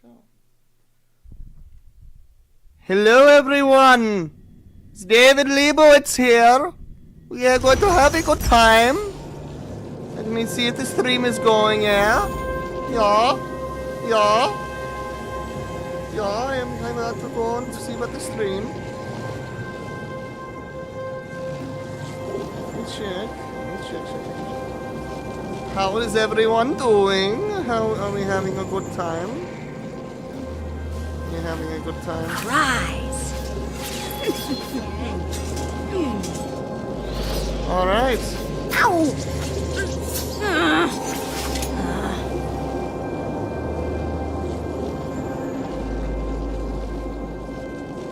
go. Hello, everyone. It's David Leibowitz here. We are going to have a good time. Let me see if the stream is going, yeah? Yeah. I'm about to go and see about the stream. Let me check. How is everyone doing? How are we having a good time? You're having a good time. Rise. All right. Ow.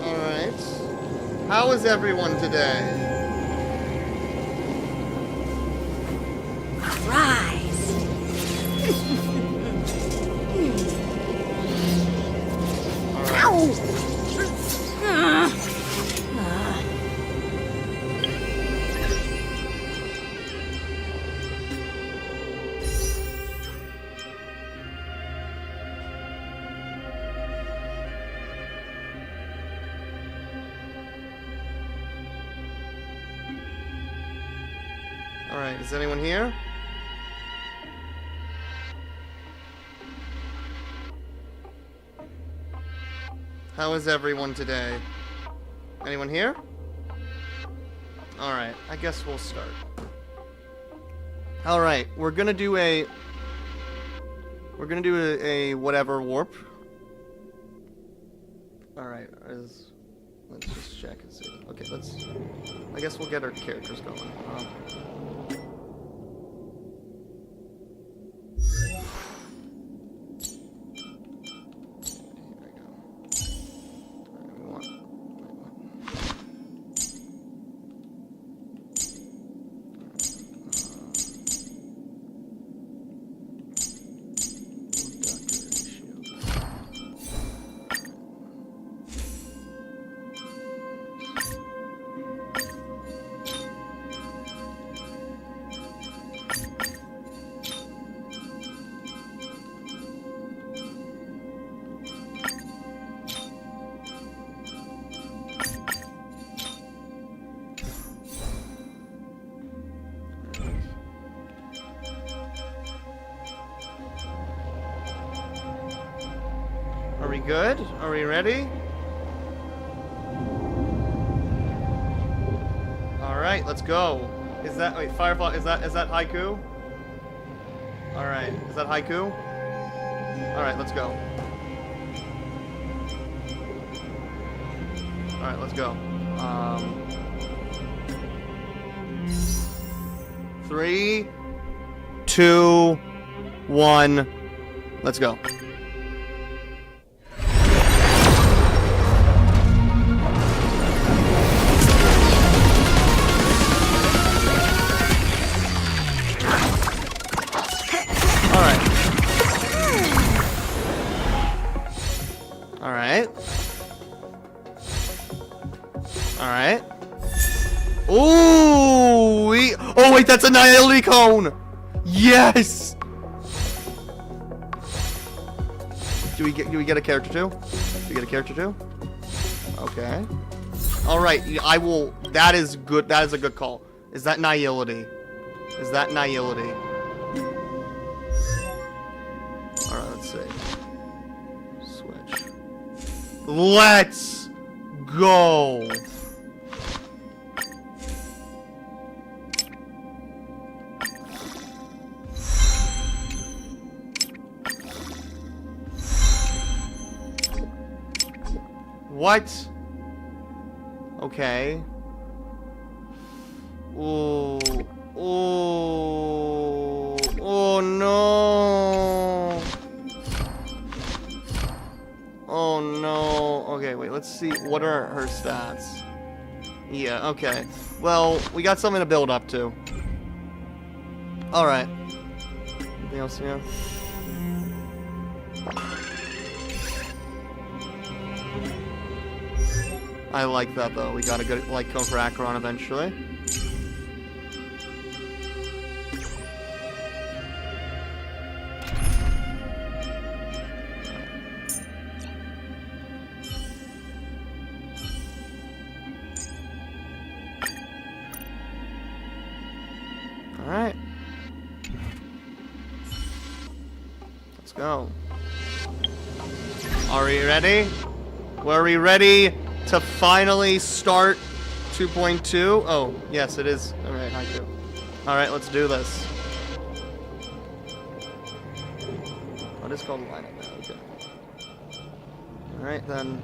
All right. How is everyone today? Rise. Ow. All right. Is anyone here? How is everyone today? Anyone here? Alright, I guess we'll start. Alright, we're gonna do a whatever warp. Alright, let's just check and see. Okay, I guess we'll get our characters going. Are we good? Are we ready? Alright, let's go. Wait, Firefly, is that haiku? Alright, is that haiku? Alright, let's go. Alright, let's go. 3, 2, 1, let's go. Alright. Ooh! Oh wait, that's a Nihility Cone! Yes! Do we get a character too? Do we get a character too? Okay. Alright, I will. That is good. That is a good call. Is that Nihility? Is that Nihility? Alright, let's see. Switch. Let's go! What? Okay. Ooh. Ooh. Oh no. Oh no. Okay, wait, let's see. What are her stats? Yeah, okay. Well, we got something to build up to. Alright. Anything else here? I like that though. We got a good light cone for Acheron eventually. go. Are we ready? Were we ready to finally start 2.2? Oh, yes, it is. Alright, haiku. Alright, let's do this. What is called lineup now? Okay. Alright, then.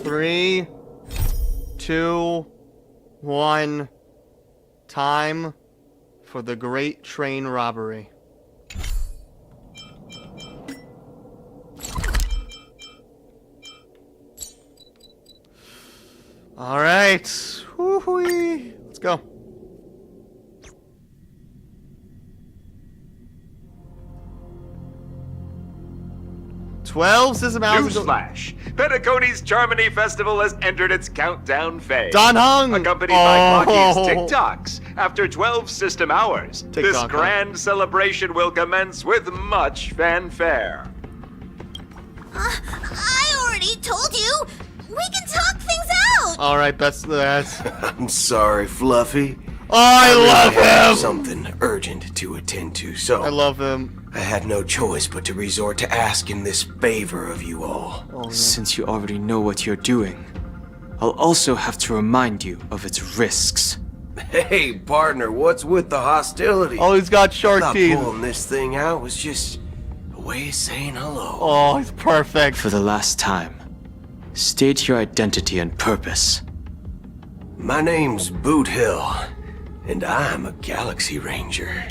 3, 2, 1. Time for the great train robbery. Alright. Woo-wee. Let's go. "12 system hours ago." Newsflash! Penacony's Charmony Festival has entered its countdown phase. Dan Hung! Accompanied by Clocky's TikToks. After 12 system hours, this TikTok, huh? grand celebration will commence with much fanfare. I already told you. We can talk things out. Alright, that's that. I'm sorry, Fluffy. I love have him! something urgent to attend to, so I love him. I had no choice but to resort to asking this favor of you all. Oh, yeah. Since you already know what you're doing, I'll also have to remind you of its risks. Hey, partner, what's with the hostility? Oh, he's got shark Thought teeth. pulling this thing out was just a way of saying hello. Oh, he's perfect. For the last time, state your identity and purpose. My name's Boot Hill, and I'm a Galaxy Ranger.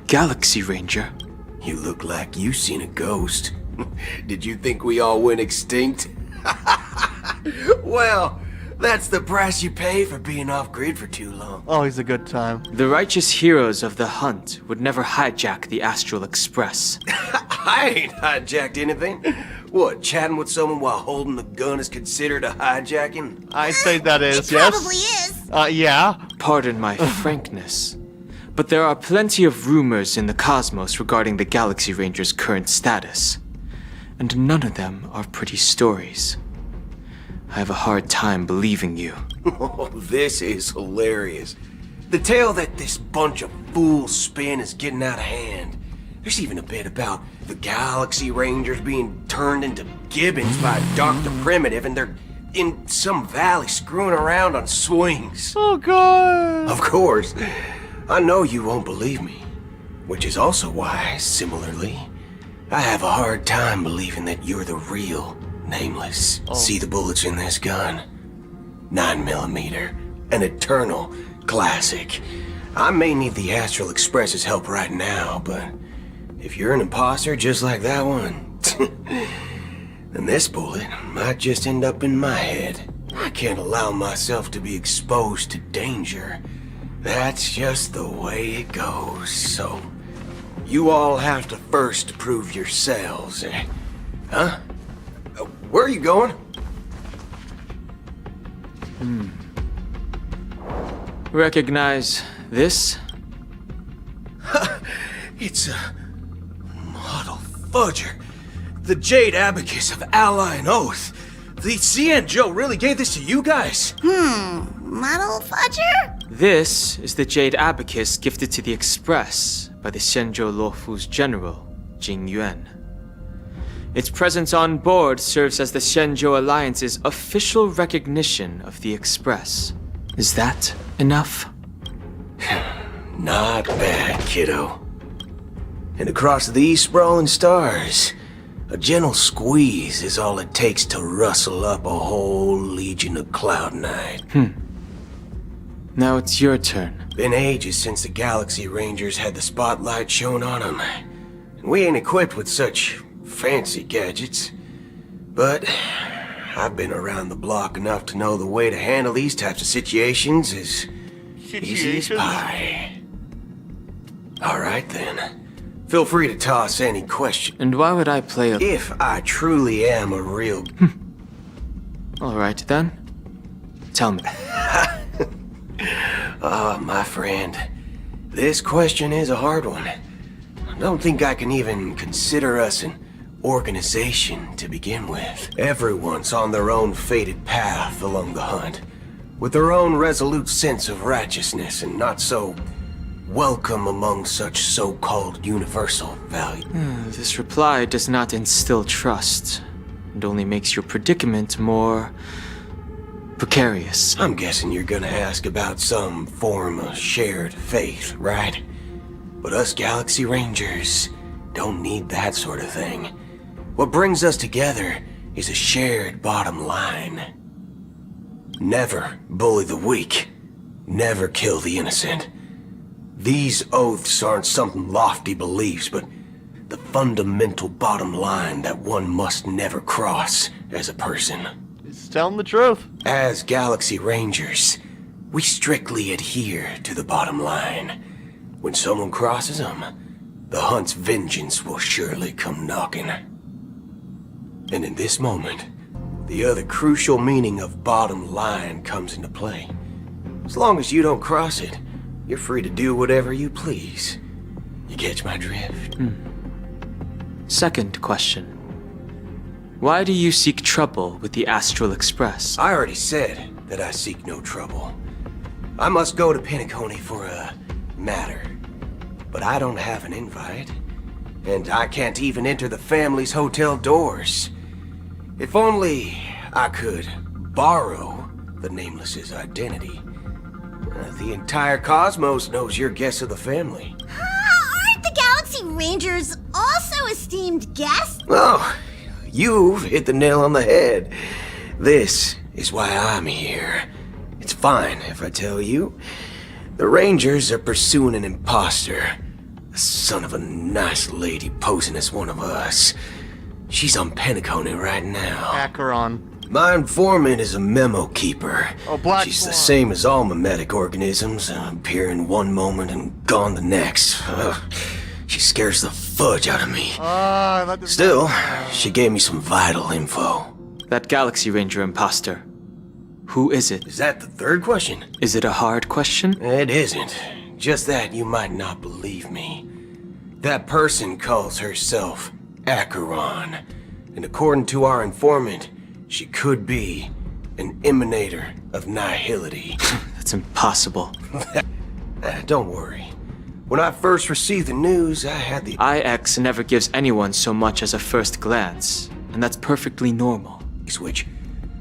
Galaxy Ranger? You look like you seen a ghost. Did you think we all went extinct? Well, that's the price you pay for being off-grid for too long. Oh, he's a good time. The righteous heroes of the hunt would never hijack the Astral Express. I ain't hijacked anything. What, chatting with someone while holding the gun is considered a hijacking? I'd say that is, It yes? probably is. Yeah. Pardon my frankness, but there are plenty of rumors in the cosmos regarding the Galaxy Ranger's current status, and none of them are pretty stories. I have a hard time believing you. Oh, this is hilarious. The tale that this bunch of fools spin is getting out of hand. There's even a bit about the Galaxy Rangers being turned into gibbons by Dr. Primitive, and they're in some valley screwing around on swings. Oh, God. Of course, I know you won't believe me, which is also why, similarly, I have a hard time believing that you're the real Nameless. See the bullets in this gun? 9mm, an eternal classic. I may need the Astral Express's help right now, but if you're an imposter just like that one, then this bullet might just end up in my head. I can't allow myself to be exposed to danger. That's just the way it goes, so you all have to first prove yourselves, eh? Huh? Where are you going? Recognize this? It's a model fudger. The Jade Abacus of Ally and Oath. The Cian Joe really gave this to you guys? Model fudger? This is the Jade Abacus gifted to the Express by the Shenzhou Luofu's general, Jing Yuan. Its presence on board serves as the Shenzhou Alliance's official recognition of the Express. Is that enough? Not bad, kiddo. And across these sprawling stars, a gentle squeeze is all it takes to rustle up a whole legion of Cloud Knight. Now it's your turn. Been ages since the Galaxy Rangers had the spotlight shown on them. And we ain't equipped with such fancy gadgets. But I've been around the block enough to know the way to handle these types of situations is easy as pie. Alright then. Feel free to toss any question. And why would I play a... If I truly am a real... Alright then. Tell me. Oh, my friend. This question is a hard one. I don't think I can even consider us an organization to begin with. Everyone's on their own fated path along the hunt, with their own resolute sense of righteousness and not so welcome among such so-called universal value. This reply does not instill trust. It only makes your predicament more precarious. I'm guessing you're gonna ask about some form of shared faith, right? But us Galaxy Rangers don't need that sort of thing. What brings us together is a shared bottom line. Never bully the weak. Never kill the innocent. These oaths aren't some lofty beliefs, but the fundamental bottom line that one must never cross as a person. He's telling the truth. As Galaxy Rangers, we strictly adhere to the bottom line. When someone crosses them, the hunt's vengeance will surely come knocking. And in this moment, the other crucial meaning of bottom line comes into play. As long as you don't cross it, you're free to do whatever you please. You catch my drift? Second question. Why do you seek trouble with the Astral Express? I already said that I seek no trouble. I must go to Penacony for a matter. But I don't have an invite. And I can't even enter the family's hotel doors. If only I could borrow the Nameless's identity. The entire cosmos knows you're guests of the family. Aren't the Galaxy Rangers also esteemed guests? Oh, you've hit the nail on the head. This is why I'm here. It's fine if I tell you. The Rangers are pursuing an imposter. The son of a nice lady posing as one of us. She's on Penacony right now. Acheron. My informant is a memo keeper. Oh, Black She's the Swan. same as all mimetic organisms, appearing one moment and gone the next. She scares the fudge out of me. That does Still, she gave me some vital info. That Galaxy Ranger imposter. Who is it? Is that the third question? Is it a hard question? It isn't. Just that you might not believe me. That person calls herself Acheron. And according to our informant, she could be an emanator of nihility. That's impossible. Don't worry. When I first received the news, I had the IX never gives anyone so much as a first glance, and that's perfectly normal. which,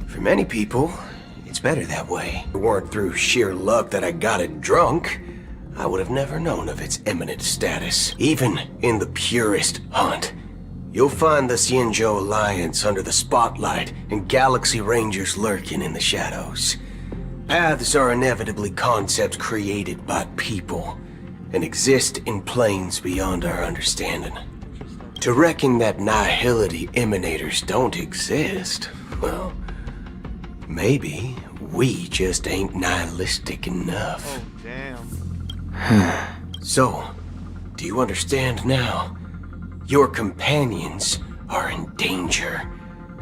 for many people, it's better that way. If it weren't through sheer luck that I got it drunk, I would have never known of its eminent status. Even in the purest hunt, you'll find the Xianzhou Alliance under the spotlight and Galaxy Rangers lurking in the shadows. Paths are inevitably concepts created by people and exist in planes beyond our understanding. To reckon that nihility emanators don't exist, well, maybe we just ain't nihilistic enough. Oh, damn. So, do you understand now? Your companions are in danger,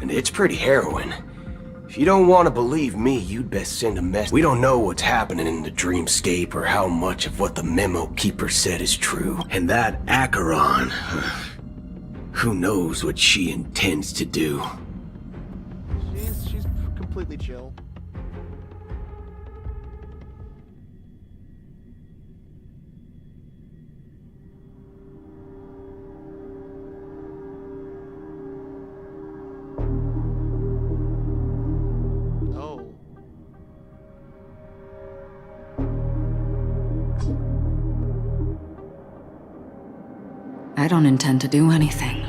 and it's pretty harrowing. If you don't want to believe me, you'd best send a message. We don't know what's happening in the dreamscape or how much of what the memo keeper said is true. And that Acheron, who knows what she intends to do? She's completely chill. Oh. I don't intend to do anything.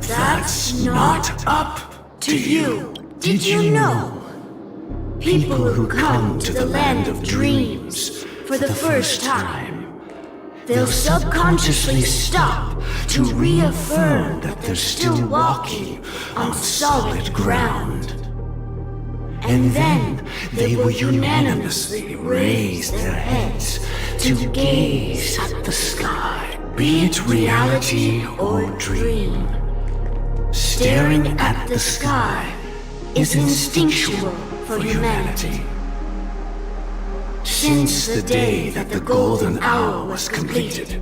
That's not up to you. Did you know? People who come to the land of dreams for the first time, they'll subconsciously stop to reaffirm that they're still walking on solid ground. And then they will unanimously raise their heads to gaze at the sky, be it reality or dream. Staring at the sky is instinctual for humanity. Since the day that the golden hour was completed,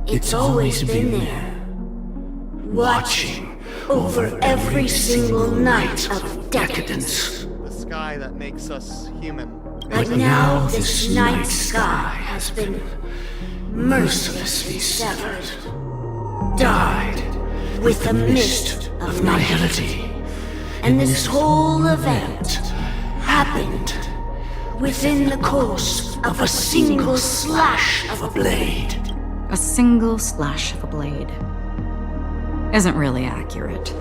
it's always been there, watching over every single night of decadence. The sky that makes us human. But now this night sky has been mercilessly severed. Died with the mist of nihility. And this whole event happened within the course of a single slash of a blade. A single slash of a blade. Isn't really accurate.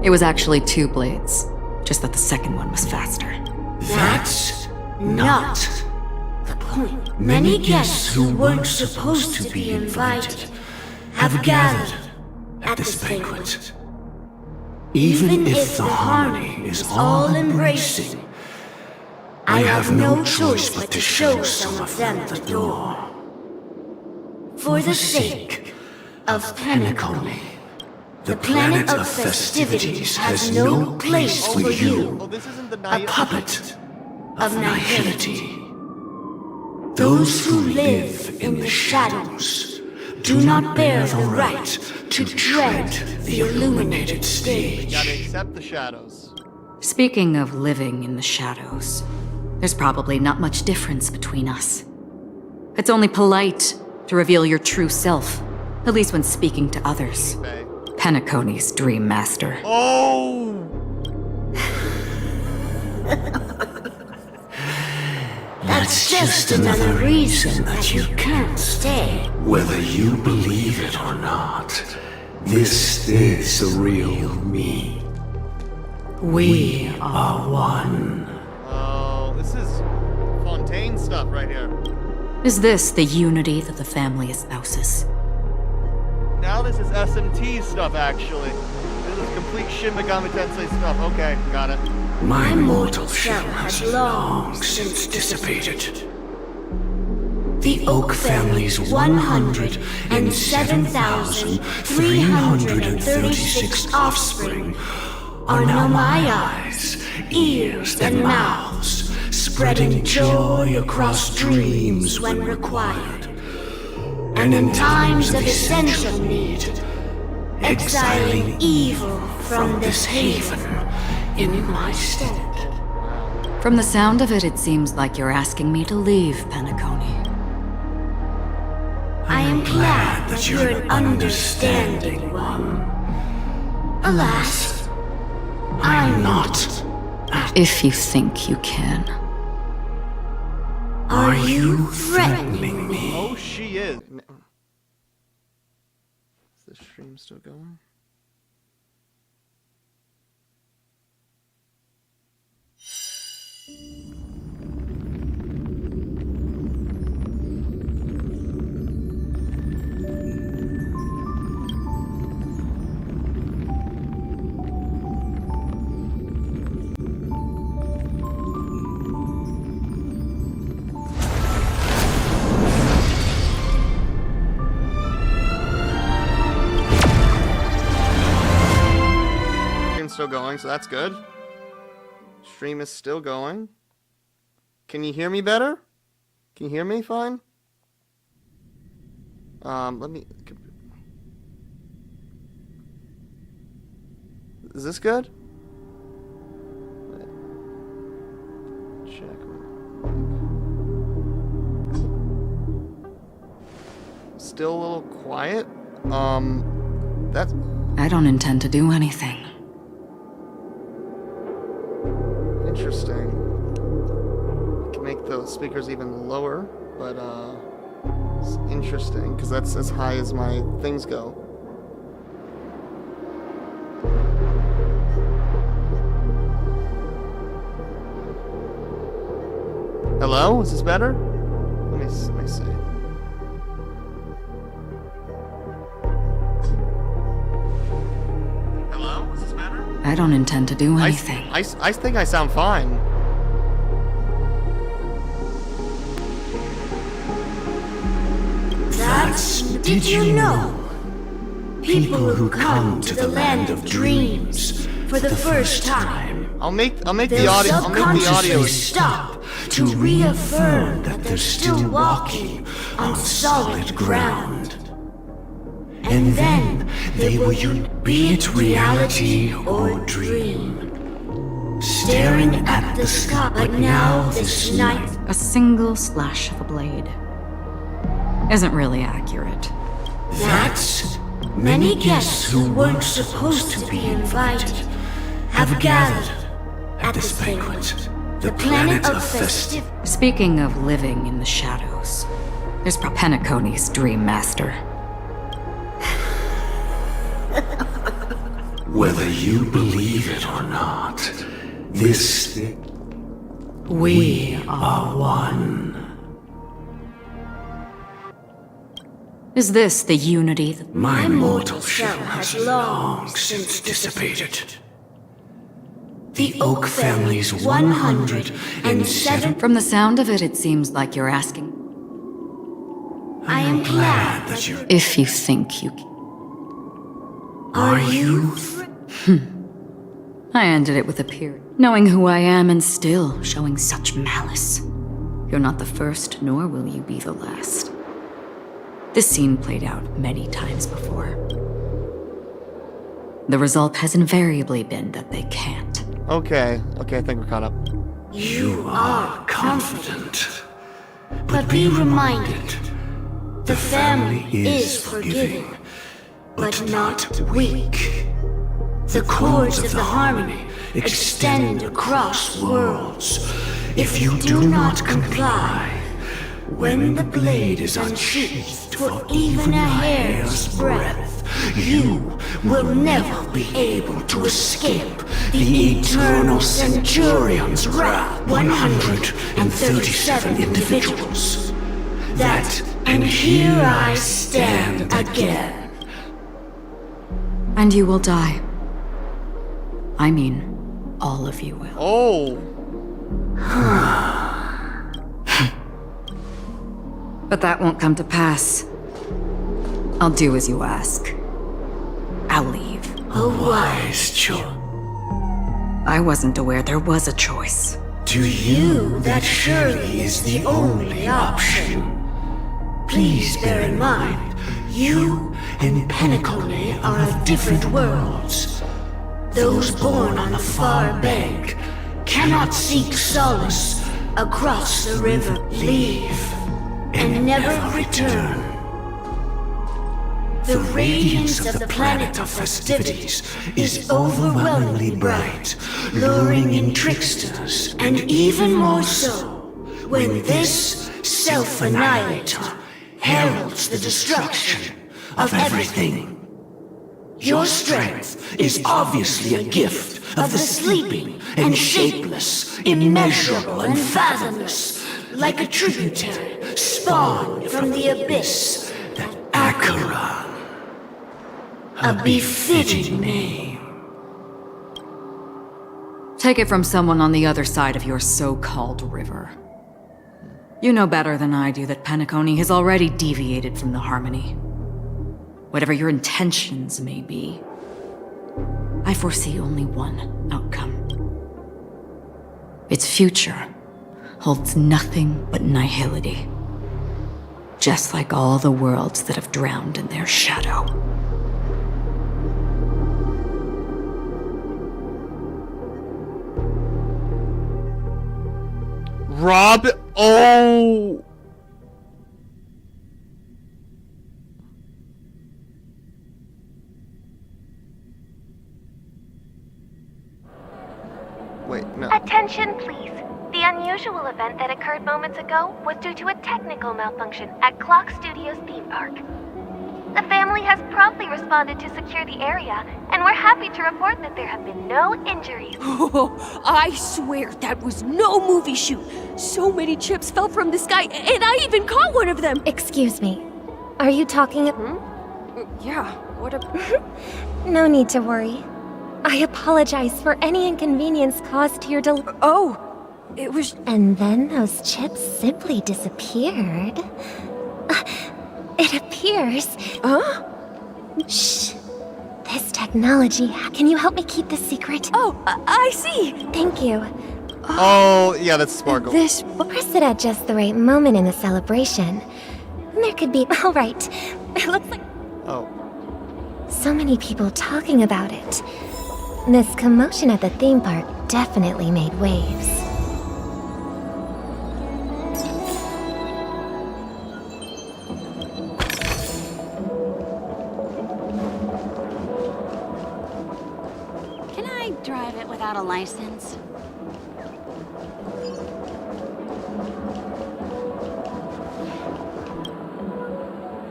It was actually 2 blades, just that the second one was faster. That's not the point. Many guests who weren't supposed to be invited have gathered at this banquet. Even if the harmony is all-embracing, I have no choice but to show some of them the door. For the sake of Penacony, the planet of festivities has no place for you, Oh, this isn't the a puppet of nihility. Those who live in the shadows do not bear the right to tread the illuminated stage. Gotta accept the shadows. Speaking of living in the shadows, there's probably not much difference between us. It's only polite to reveal your true self, at least when speaking to others. Okay. Penacony's Dream Master. Oh! That's just another reason that you can't stay. Whether you believe it or not, this is the real me. We are one. Oh, this is Fontaine stuff right here. Is this the unity that the family espouses? Now this is SMT stuff, actually. This is complete Shin Megami Tensei stuff. Okay, got it. My mortal shell has long since dissipated. The Oak family's 107,336 offspring are now my eyes, ears, and mouths, spreading joy across dreams when required, and in times of essential need, exiling evil from this haven in my stead. From the sound of it, it seems like you're asking me to leave Penacony. I am glad that you're an understanding one. Alas, I'm not. If you think you can. Are you threatening me? Oh, she is. Is the stream still going? Still going, so that's good. Stream is still going. Can you hear me better? Can you hear me fine? Let me... Is this good? Check. Still a little quiet? That's... I don't intend to do anything. Interesting. I can make the speakers even lower, but it's interesting because that's as high as my things go. Hello? Is this better? Let me see. Hello? Is this better? I don't intend to do anything. I think I sound fine. Did you know? People who come to the land of dreams for the first time, I'll make the they'll audio. subconsciously stop to reaffirm that they're still walking on solid ground. And then they will be it reality or dream. staring at the sky. But now this night, A single slash of a blade isn't really accurate. that's many guests who weren't supposed to be invited have gathered at this banquet. The planet of festivity. Speaking of living in the shadows, there's Penacony's dream master. Whether you believe it or not, we are one. Is this the unity that... My mortal shell has long since dissipated. The Oak family's 107... From the sound of it, it seems like you're asking I am glad that you're... if you think you can. Are you? I ended it with a period. Knowing who I am and still showing such malice. You're not the first, nor will you be the last. This scene played out many times before. The result has invariably been that they can't. Okay, I think we're caught up. You are confident. But be reminded, the family is forgiving, but not weak. The chords of the harmony extend across worlds. If you do not comply, when the blade is unsheathed for even a hair's breadth, you will never be able to escape the eternal Centurion's wrath. 137 individuals. And here I stand again. And you will die. I mean, all of you will. Oh! But that won't come to pass. I'll do as you ask. I'll leave. A wise choice. I wasn't aware there was a choice. To you, that surely is the only option. Please bear in mind, you and Penacony are of different worlds. Those born on the far bank cannot seek solace across the river. Leave and never return. The radiance of the planet of festivities is overwhelmingly bright, luring in tricksters, and even more so when this self-annihilator heralds the destruction of everything. Your strength is obviously a gift of the sleeping and shapeless, immeasurable and fathomless, like a tributary spawned from the abyss, that Acheron. A befitting name. Take it from someone on the other side of your so-called river. You know better than I do that Penacony has already deviated from the harmony. Whatever your intentions may be, I foresee only one outcome. Its future holds nothing but nihility. Just like all the worlds that have drowned in their shadow. Rob, oh! Wait, no. Attention, please. The unusual event that occurred moments ago was due to a technical malfunction at Clock Studios theme park. The family has promptly responded to secure the area, and we're happy to report that there have been no injuries. Oh, I swear that was no movie shoot. So many chips fell from the sky, and I even caught one of them. Excuse me. Are you talking? Yeah, what a... No need to worry. I apologize for any inconvenience caused to your Oh, it was... And then those chips simply disappeared. It appears... Huh? Shh. This technology... Can you help me keep this secret? Oh, I see. Thank you. Oh, yeah, that's Sparkle. This... Press it at just the right moment in the celebration. There could be... All right. It looks like... Oh. So many people talking about it. This commotion at the theme park definitely made waves. Can I drive it without a license?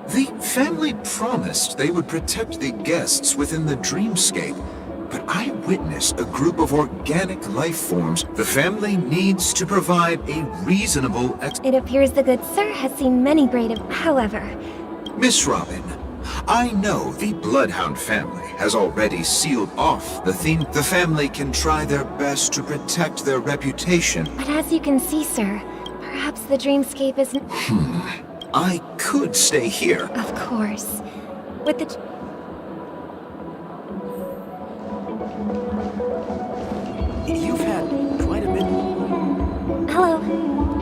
The family promised they would protect the guests within the dreamscape, but I witnessed a group of organic life forms. The family needs to provide a reasonable It appears the good sir has seen many great However, Miss Robin, I know the Bloodhound family has already sealed off the theme. The family can try their best to protect their reputation. but as you can see, sir, perhaps the dreamscape isn't... I could stay here. Of course. With the... You've had quite a bit. Hello.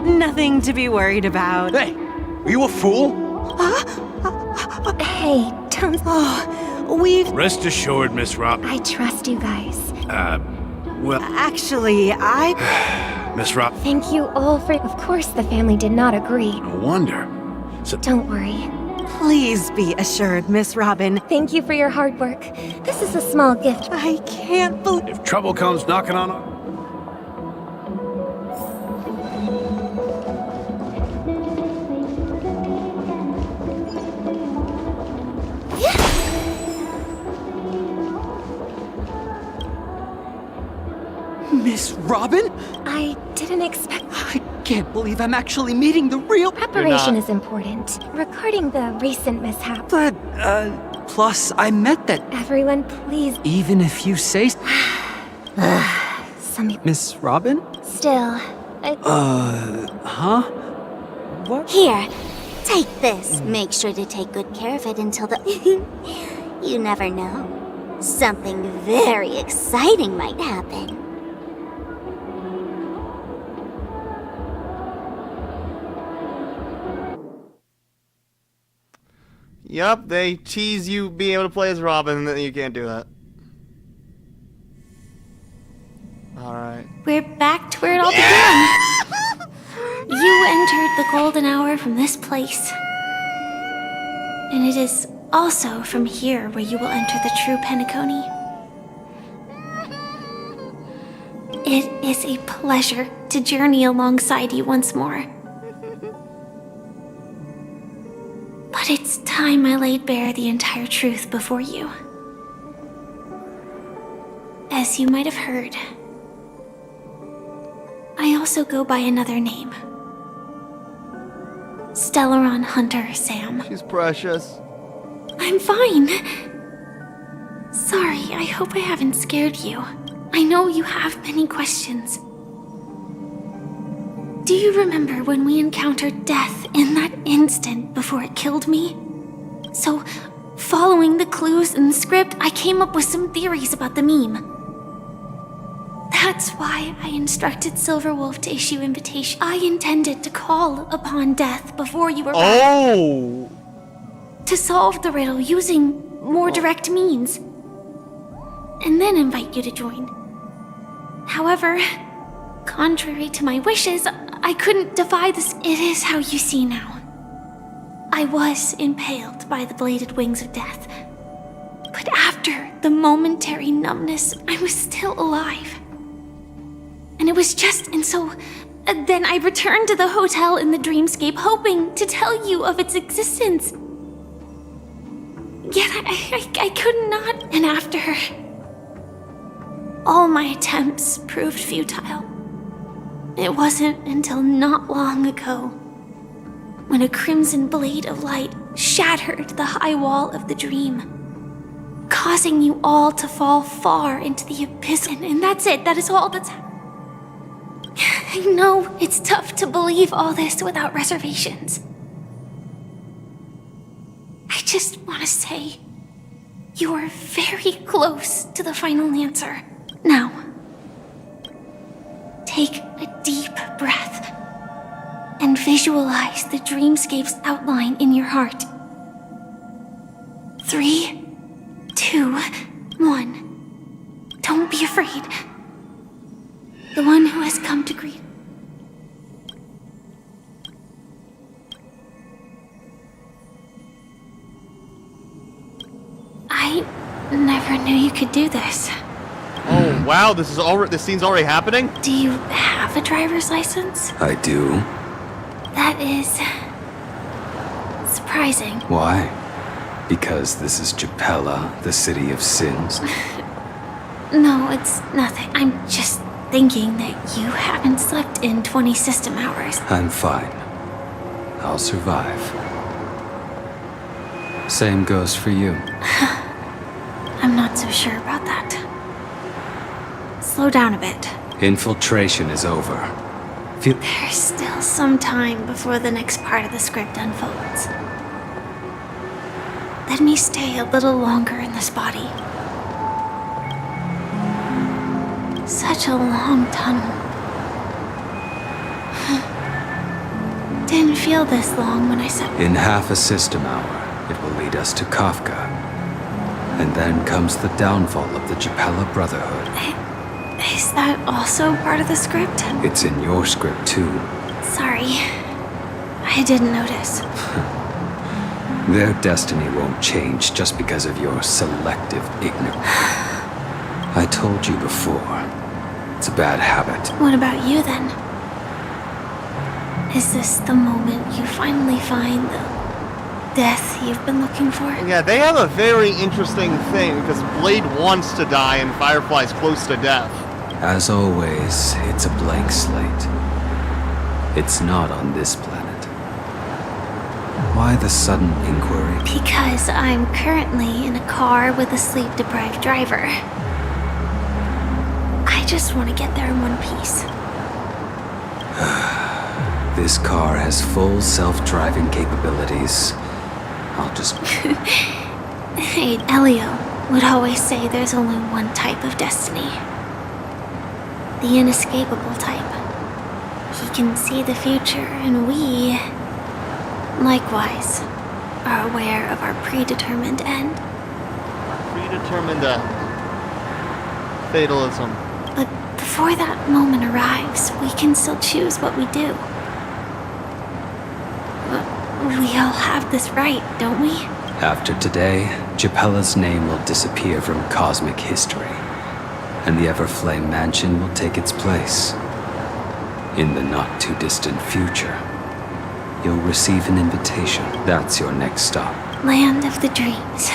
Nothing to be worried about. Hey, are you a fool? Hey, don't... We've... Rest assured, Miss Rob. I trust you guys. Well... Actually, Miss Rob... Thank you all for... Of course the family did not agree. No wonder. So... Don't worry. Please be assured, Miss Robin. Thank you for your hard work. This is a small gift. I can't believe... If trouble comes knocking on our... Miss Robin? I didn't expect... I can't believe I'm actually meeting the real... Preparation is important. Regarding the recent mishap... But, plus I met that... Everyone, please... Even if you say... Miss Robin? Still, Huh? What? Here, take this. Make sure to take good care of it until the... You never know. Something very exciting might happen. Yup, they tease you being able to play as Robin, and then you can't do that. Alright. We're back to where it all began. You entered the golden hour from this place. And it is also from here where you will enter the true Penacony. It is a pleasure to journey alongside you once more. But it's time I laid bare the entire truth before you. As you might have heard, I also go by another name. Stellaron Hunter Sam. She's precious. I'm fine. Sorry, I hope I haven't scared you. I know you have many questions. Do you remember when we encountered death in that instant before it killed me? So, following the clues in the script, I came up with some theories about the meme. That's why I instructed Silverwolf to issue invitation. I intended to call upon death before you arrived. Oh! To solve the riddle using more direct means. And then invite you to join. However, contrary to my wishes, I couldn't defy this. It is how you see now. I was impaled by the bladed wings of death. But after the momentary numbness, I was still alive. And it was just, and so, then I returned to the hotel in the dreamscape, hoping to tell you of its existence. Yet I could not, and after, all my attempts proved futile. It wasn't until not long ago, when a crimson blade of light shattered the high wall of the dream, causing you all to fall far into the abyss. And that's it, that is all that's happened. I know it's tough to believe all this without reservations. I just want to say, you are very close to the final answer. Now, take a deep breath and visualize the dreamscape's outline in your heart. 3, 2, 1. Don't afraid. The one who has come to greet. I never knew you could do this. Oh wow, this scene's already happening? Do you have a driver's license? I do. That is surprising. Why? Because this is Japella, the city of sins? No, it's nothing. I'm just thinking that you haven't slept in 20 system hours. I'm fine. I'll survive. Same goes for you. I'm not so sure about that. Slow down a bit. Infiltration is over. There's still some time before the next part of the script unfolds. Let me stay a little longer in this body. Such a long tunnel. Didn't feel this long when I said... In half a system hour, it will lead us to Kafka. And then comes the downfall of the Japella Brotherhood. Is that also part of the script? It's in your script too. Sorry. I didn't notice. Their destiny won't change just because of your selective ignorance. I told you before. It's a bad habit. What about you then? Is this the moment you finally find the death you've been looking for? Yeah, they have a very interesting thing because Blade wants to die and Firefly's close to death. As always, it's a blank slate. It's not on this planet. Why the sudden inquiry? Because I'm currently in a car with a sleep-deprived driver. I just want to get there in one piece. This car has full self-driving capabilities. I'll just... Hey, Elio would always say there's only one type of destiny. The inescapable type. He can see the future, and we, likewise, are aware of our predetermined end. Predetermined end. Fatalism. But before that moment arrives, we can still choose what we do. We all have this right, don't we? After today, Japella's name will disappear from cosmic history, and the Everflame Mansion will take its place. In the not-too-distant future, you'll receive an invitation. That's your next stop. Land of the Dreams.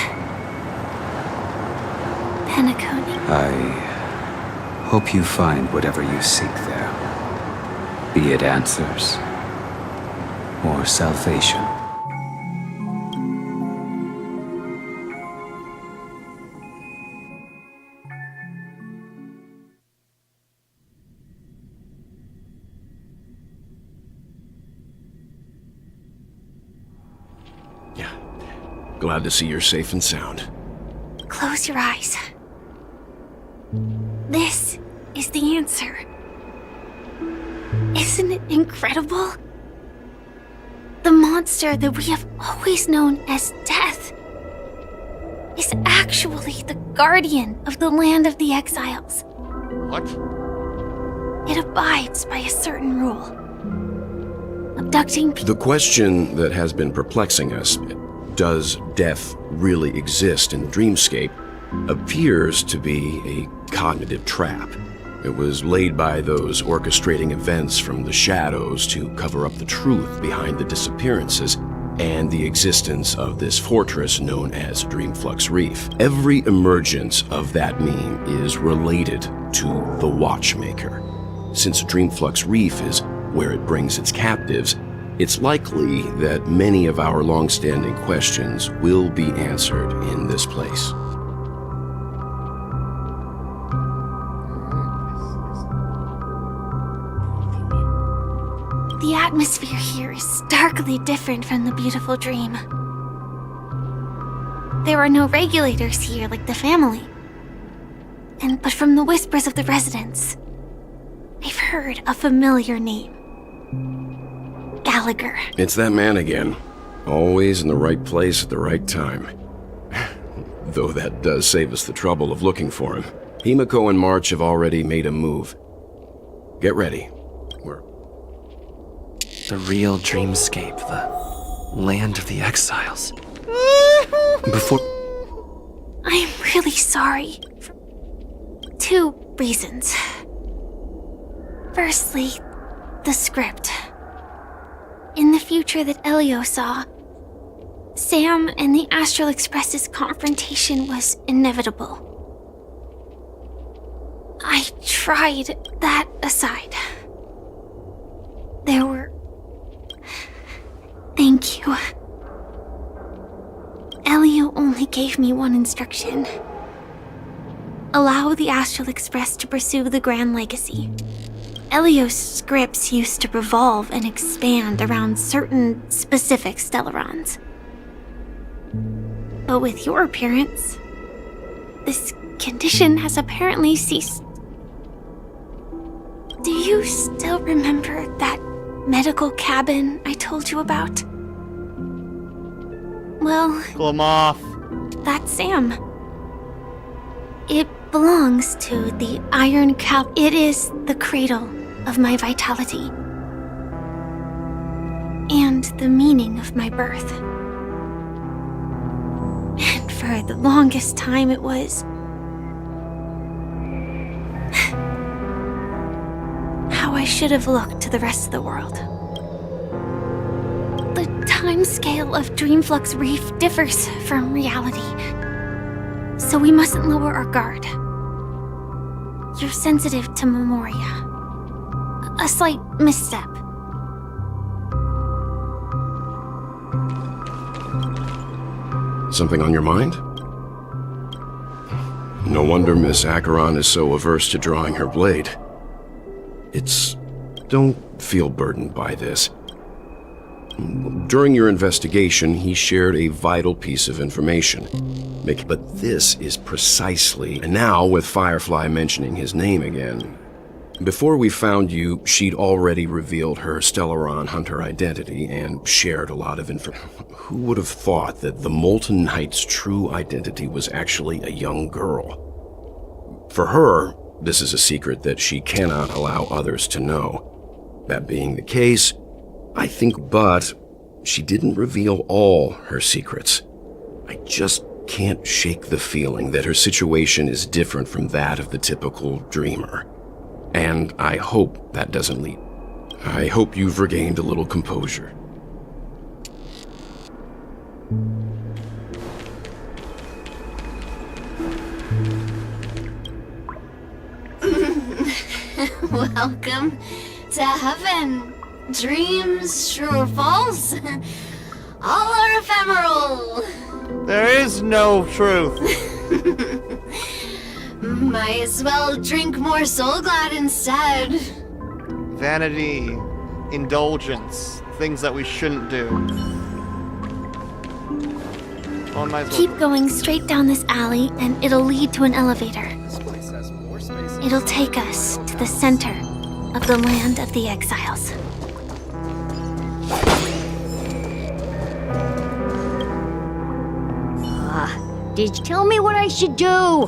Penacony. I hope you find whatever you seek there. Be it answers or salvation. Glad to see you're safe and sound. Close your eyes. This is the answer. Isn't it incredible? The monster that we have always known as Death is actually the guardian of the land of the exiles. What? It abides by a certain rule. Abducting people. The question that has been perplexing us, does death really exist in the dreamscape, appears to be a cognitive trap. It was laid by those orchestrating events from the shadows to cover up the truth behind the disappearances and the existence of this fortress known as Dreamflux Reef. Every emergence of that meme is related to the Watchmaker. Since Dreamflux Reef is where it brings its captives, it's likely that many of our long-standing questions will be answered in this place. The atmosphere here is starkly different from the beautiful dream. There are no regulators here like the family. But from the whispers of the residents, I've heard a familiar name. Gallagher. It's that man again. Always in the right place at the right time. Though that does save us the trouble of looking for him. Himiko and March have already made a move. Get ready. We're... The real dreamscape, the land of the exiles. Before... I'm really sorry. For 2 reasons. Firstly, the script. In the future that Elio saw, Sam and the Astral Express's confrontation was inevitable. I tried that aside. There were... Thank you. Elio only gave me one instruction. Allow the Astral Express to pursue the Grand Legacy. Elio's scripts used to revolve and expand around certain specific Stellarons. But with your appearance, this condition has apparently ceased. Do you still remember that medical cabin I told you about? Well... Pull him off. That's Sam. It belongs to the Iron Cap. It is the cradle of my vitality. And the meaning of my birth. And for the longest time it was... how I should have looked to the rest of the world. The timescale of Dreamflux Reef differs from reality, so we mustn't lower our guard. You're sensitive to Memoria. A slight misstep. Something on your mind? No wonder Miss Acheron is so averse to drawing her blade. Don't feel burdened by this. During your investigation, he shared a vital piece of information. But this is precisely... And now, with Firefly mentioning his name again... Before we found you, she'd already revealed her Stellaron Hunter identity and shared a lot of information. Who would have thought that the Molten Knight's true identity was actually a young girl? For her, this is a secret that she cannot allow others to know. That being the case, I think, but she didn't reveal all her secrets. I just can't shake the feeling that her situation is different from that of the typical dreamer. And I hope that doesn't lead. I hope you've regained a little composure. Welcome to heaven. Dreams, true or false, all are ephemeral. There is no truth. Might as well drink more Soul Glad instead. Vanity, indulgence, things that we shouldn't do. Oh, might as well. Keep going straight down this alley and it'll lead to an elevator. It'll take us to the center of the land of the exiles. Did you tell me what I should do?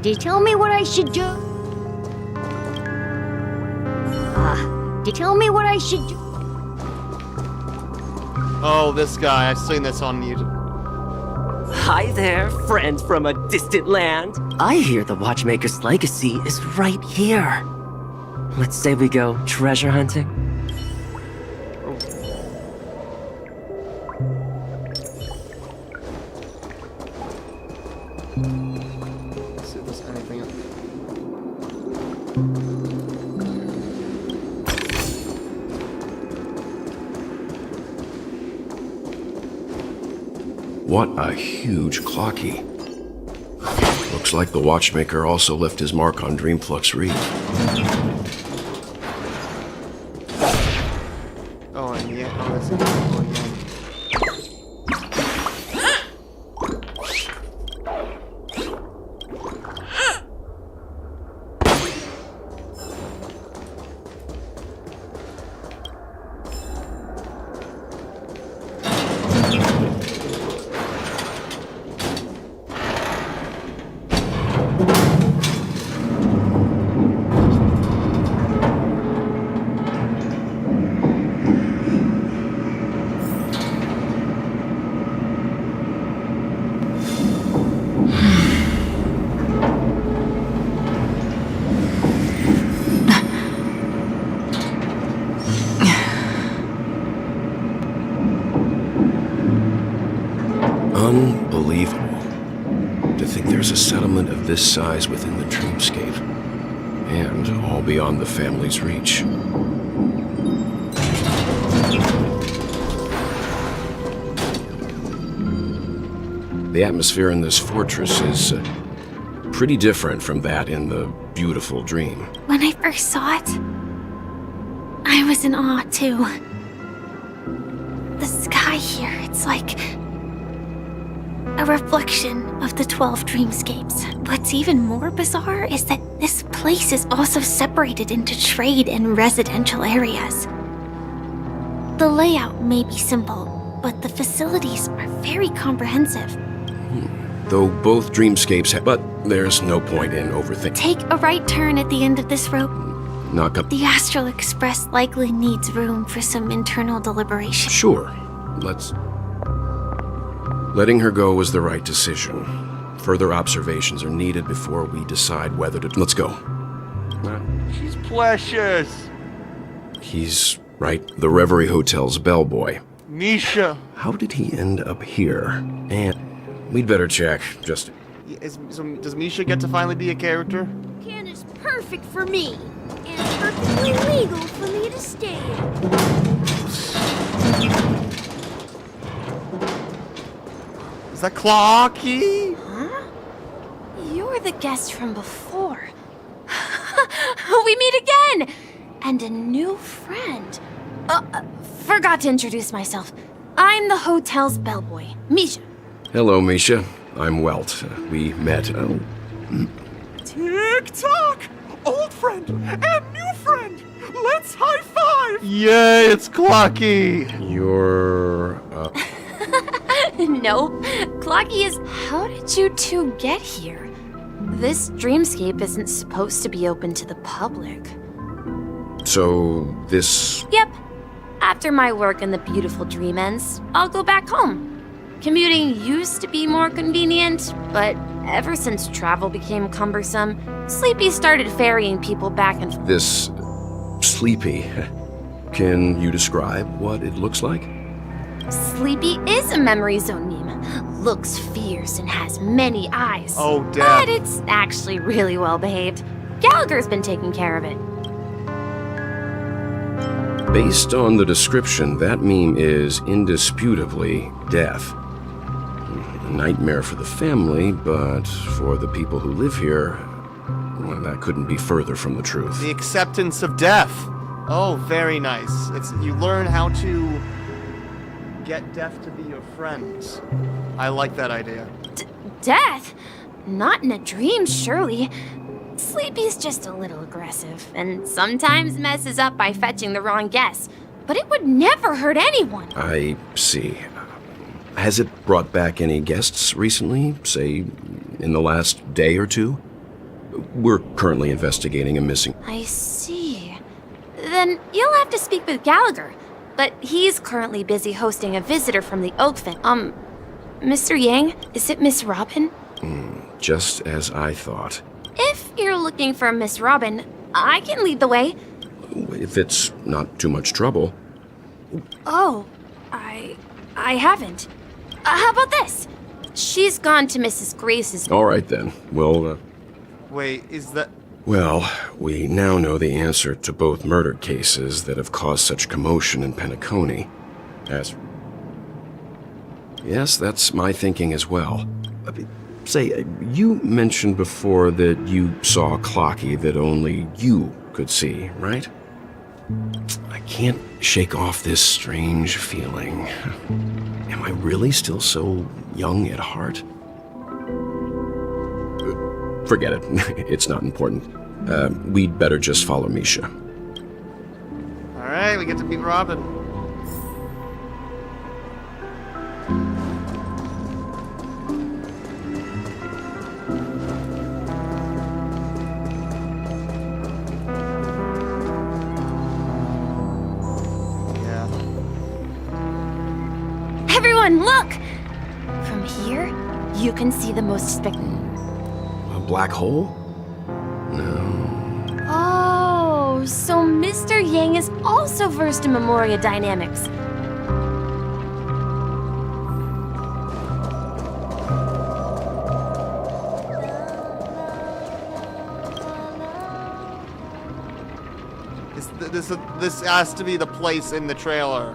Did you tell me what I should do? Did you tell me what I should do? Oh, this guy. I've seen this on YouTube. Hi there, friend from a distant land. I hear the Watchmaker's legacy is right here. Let's say we go treasure hunting. Let's see if there's anything else. What a huge clock key. Looks like the Watchmaker also left his mark on Dreamflux Reef. Oh, and yeah. Oh, that's oh, yeah. unbelievable. To think there's a settlement of this size within the dreamscape, and all beyond the family's reach. The atmosphere in this fortress is pretty different from that in the beautiful dream. When I first saw it, I was in awe too. The sky here, it's like a reflection of the 12 dreamscapes. What's even more bizarre is that this place is also separated into trade and residential areas. The layout may be simple, but the facilities are very comprehensive. Though both dreamscapes have, but there's no point in overthinking. Take a right turn at the end of this rope. Knock up. The Astral Express likely needs room for some internal deliberation. Sure. Letting her go was the right decision. Further observations are needed before we decide whether to... Let's go. She's precious. He's right. The Reverie Hotel's bellboy. Misha. How did he end up here? And we'd better check, just... So does Misha get to finally be a character? Can is perfect for me, and perfectly legal for me to stay in. Is that Clocky? Huh? You're the guest from before. We meet again! And a new friend. Forgot to introduce myself. I'm the hotel's bellboy, Misha. Hello, Misha. I'm Welt. We met... Tick-tock! Old friend and new friend! Let's high-five! Yay, it's Clocky! You're... No, Clocky is... How did you two get here? This dreamscape isn't supposed to be open to the public. So, this... Yep. After my work in the beautiful dream ends, I'll go back home. Commuting used to be more convenient, but ever since travel became cumbersome, Sleepy started ferrying people back and forth. This... Sleepy. Can you describe what it looks like? Sleepy is a memory zone meme. Looks fierce and has many eyes. Oh, damn. But it's actually really well behaved. Gallagher's been taking care of it. Based on the description, that meme is indisputably death. A nightmare for the family, but for the people who live here, well, that couldn't be further from the truth. The acceptance of death. Oh, very nice. You learn how to get death to be your friends. I like that idea. Death? Not in a dream, surely. Sleepy's just a little aggressive, and sometimes messes up by fetching the wrong guess. But it would never hurt anyone. I see. Has it brought back any guests recently, say, in the last day or two? We're currently investigating a missing... I see. Then you'll have to speak with Gallagher. But he's currently busy hosting a visitor from the Oak family. Mr. Yang, is it Miss Robin? Just as I thought. If you're looking for Miss Robin, I can lead the way. If it's not too much trouble. Oh, I haven't. How about this? She's gone to Mrs. Grace's... All right, then. We'll, Wait, is that... Well, we now know the answer to both murder cases that have caused such commotion in Penacony. Yes, that's my thinking as well. Say, you mentioned before that you saw Clocky that only you could see, right? I can't shake off this strange feeling. Am I really still so young at heart? Forget it. It's not important. We'd better just follow Misha. Alright, we get to meet Robin. Everyone, look! From here, you can see the most A black hole? No. Oh, so Mr. Yang is also versed in Memoria dynamics. This has to be the place in the trailer.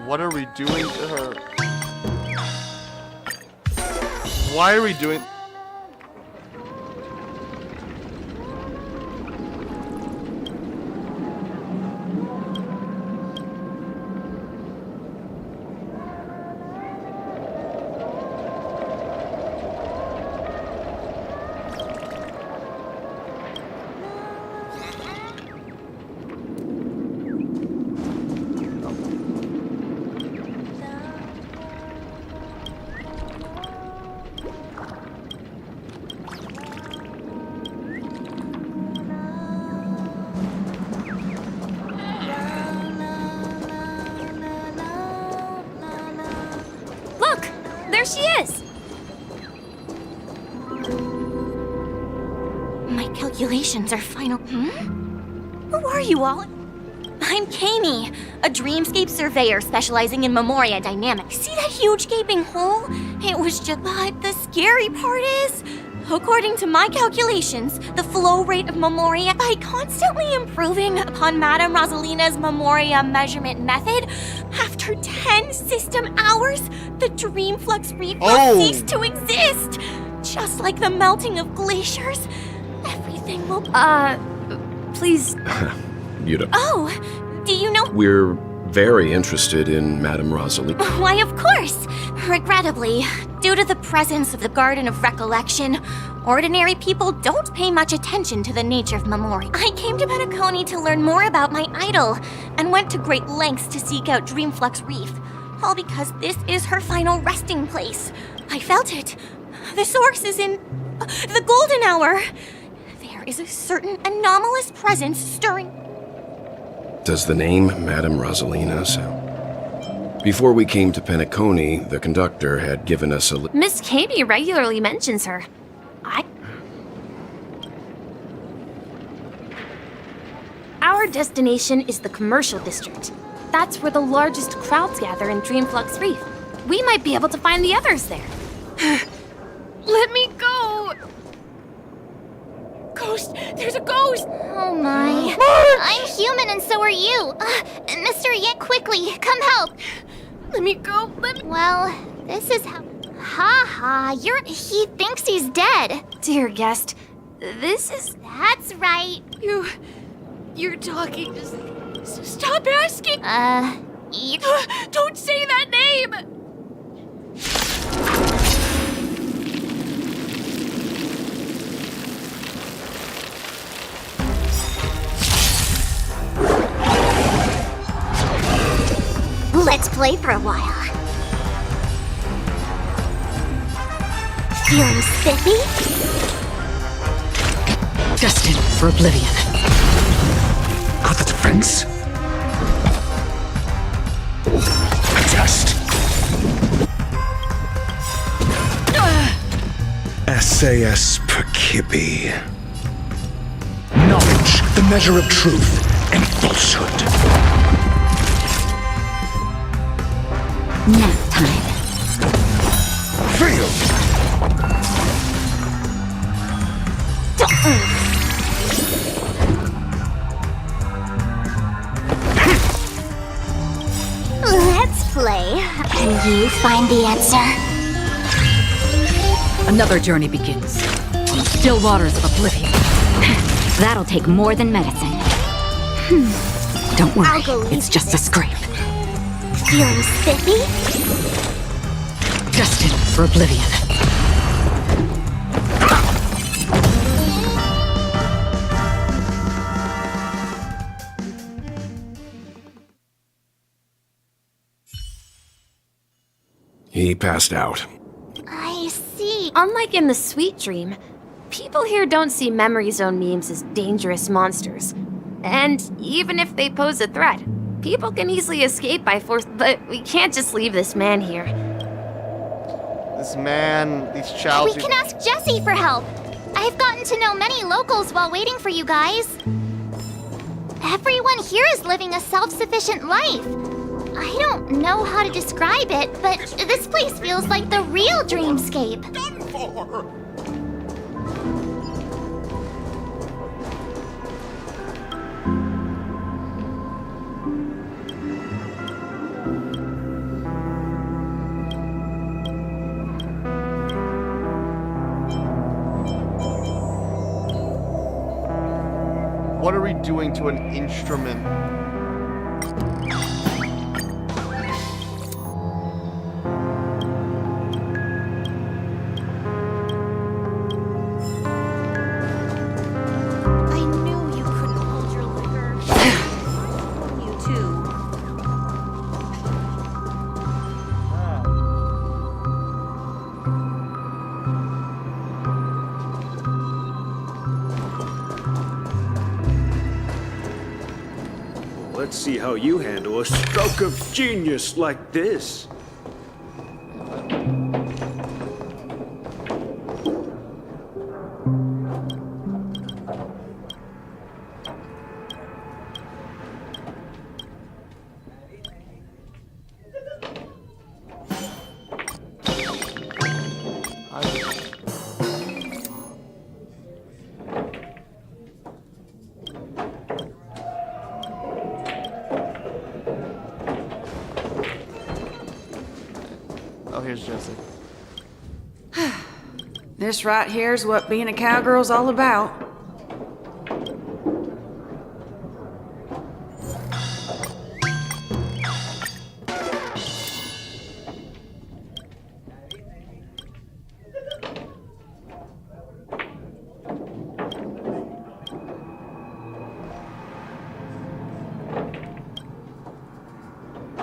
What are we doing to her? Why are we doing... There she is! My calculations are final. Who are you all? I'm Kami, a dreamscape surveyor specializing in Memoria dynamics. See that huge gaping hole? It was just... But the scary part is... According to my calculations, the flow rate of Memoria, by constantly improving upon Madame Rosalina's Memoria measurement method, after 10 system hours, the Dreamflux Reef will cease to exist. Just like the melting of glaciers, everything will... Please... You don't... Oh, do you know... We're very interested in Madame Rosalina. Why, of course. Regrettably, due to the presence of the Garden of Recollection, ordinary people don't pay much attention to the nature of Memoria. I came to Penacony to learn more about my idol, and went to great lengths to seek out Dreamflux Reef, all because this is her final resting place. I felt it. The source is in the golden hour. There is a certain anomalous presence stirring. Does the name Madame Rosalina sound? Before we came to Penacony, the conductor had given us a... Miss Kami regularly mentions her. Our destination is the commercial district. That's where the largest crowds gather in Dreamflux Reef. We might be able to find the others there. Let me go! Ghost! There's a ghost! Oh my. I'm human and so are you. Mr. Yet, quickly, come help. Let me go. Well, this is how... he thinks he's dead. Dear guest, this is... That's right. You're talking. Just stop asking. Don't say that name. Let's play for a while. Feeling spiffy? Destined for oblivion. Got the defense? Adjust. SAS Perkibi. Knowledge, the measure of truth and falsehood. Nap time. Fail! Let's play. Can you find the answer? Another journey begins. On the still waters of oblivion. That'll take more than medicine. Don't worry, it's just a scrape. Feeling spiffy? Destined for oblivion. He passed out. I see. Unlike in the Sweet Dream, people here don't see Memory Zone memes as dangerous monsters. And even if they pose a threat, people can easily escape by force, but we can't just leave this man here. This man, these child. We can ask Jessie for help. I've gotten to know many locals while waiting for you guys. Everyone here is living a self-sufficient life. I don't know how to describe it, but this place feels like the real dreamscape. Done for! What are we doing to an instrument? I knew you couldn't hold your liquor. You too. Let's see how you handle a stroke of genius like this. Oh, here's Jessie. This right here's what being a cowgirl's all about.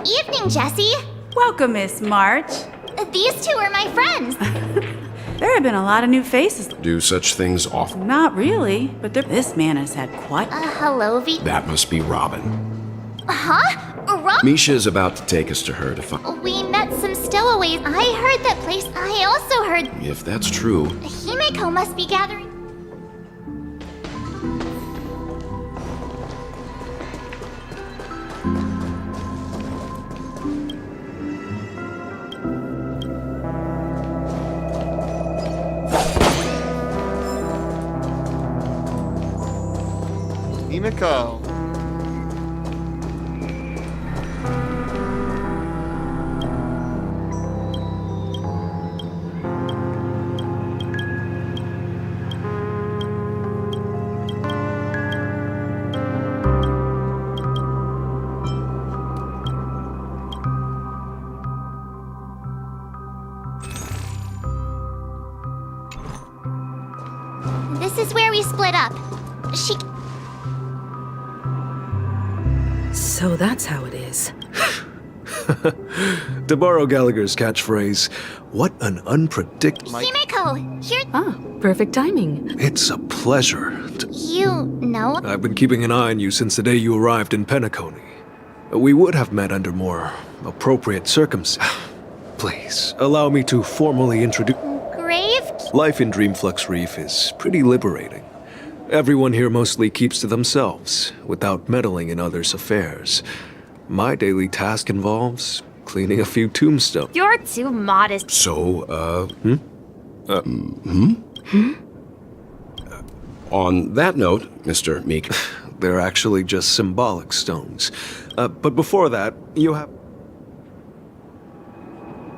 Evening, Jessie. Welcome, Miss March. These two are my friends. There have been a lot of new faces. Do such things often? Not really, but this man has had quite... Hello, That must be Robin. Huh? Rob? Misha's about to take us to her to find... We met some stowaways. I heard that place. I also heard If that's true, Himeko must be gathering. Himeko. This is where we split up. She... So that's how it is. To borrow Gallagher's catchphrase, what an unpredictable... Himeko, here... Ah, perfect timing. It's a pleasure to... You know? I've been keeping an eye on you since the day you arrived in Penacony. We would have met under more appropriate circumstances. Please, allow me to formally introduce... Grave? Life in Dreamflux Reef is pretty liberating. Everyone here mostly keeps to themselves, without meddling in others' affairs. My daily task involves cleaning a few tombstones. You're too modest. So, on that note, Mr. Meek... They're actually just symbolic stones. But before that, you have...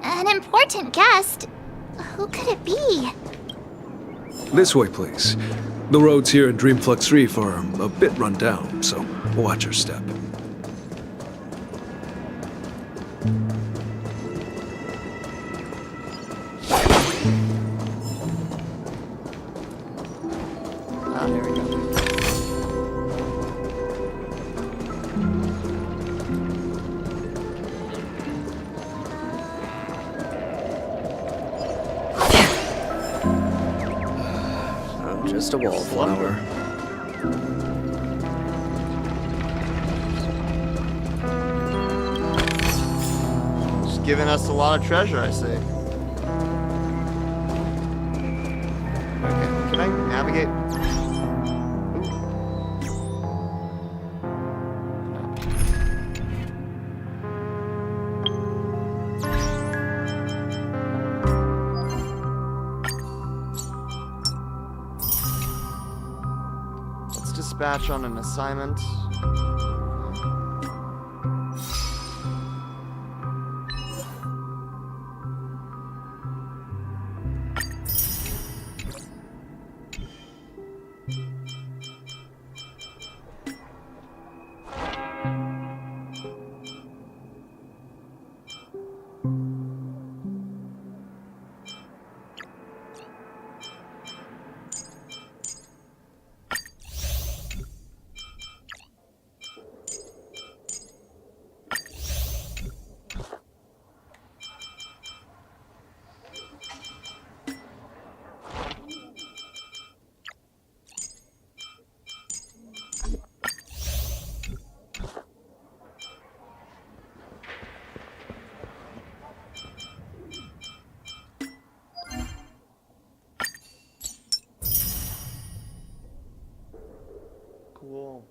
An important guest. Who could it be? This way, please. The roads here in Dreamflux Reef are a bit run down, so watch your step. Ah, here we go. I'm just a wallflower. Just giving us a lot of treasure, I see. dispatch on an assignment. Cool.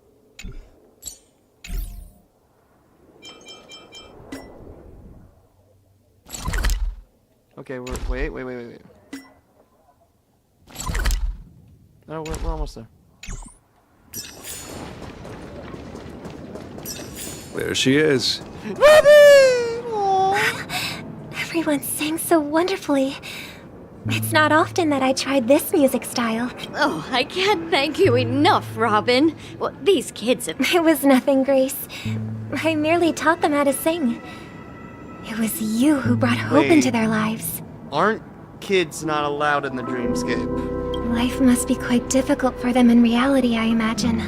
Okay, wait. No, we're almost there. There she is. Everyone sang so wonderfully. It's not often that I tried this music style. Oh, I can't thank you enough, Robin. Well, these kids have... It was nothing, Grace. I merely taught them how to sing. It was you who brought hope into their lives. Aren't kids not allowed in the dreamscape? Life must be quite difficult for them in reality, I imagine.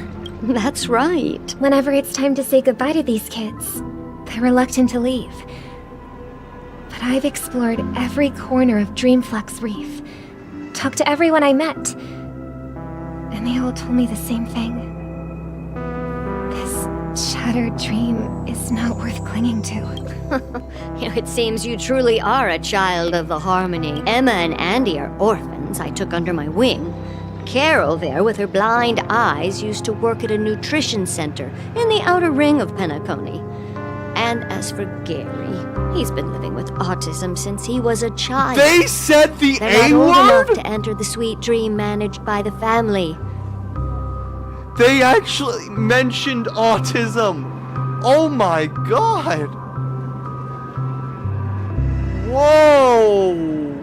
That's right. Whenever it's time to say goodbye to these kids, they're reluctant to leave. But I've explored every corner of Dreamflux Reef, talked to everyone I met, and they all told me the same thing. This shattered dream is not worth clinging to. It seems you truly are a child of the Harmony. Emma and Andy are orphans I took under my wing. Carol there, with her blind eyes, used to work at a nutrition center in the outer ring of Penacony. And as for Gary, he's been living with autism since he was a child. They said the They're not A-word? old enough to enter the sweet dream managed by the family. They actually mentioned autism. Oh my god. Whoa.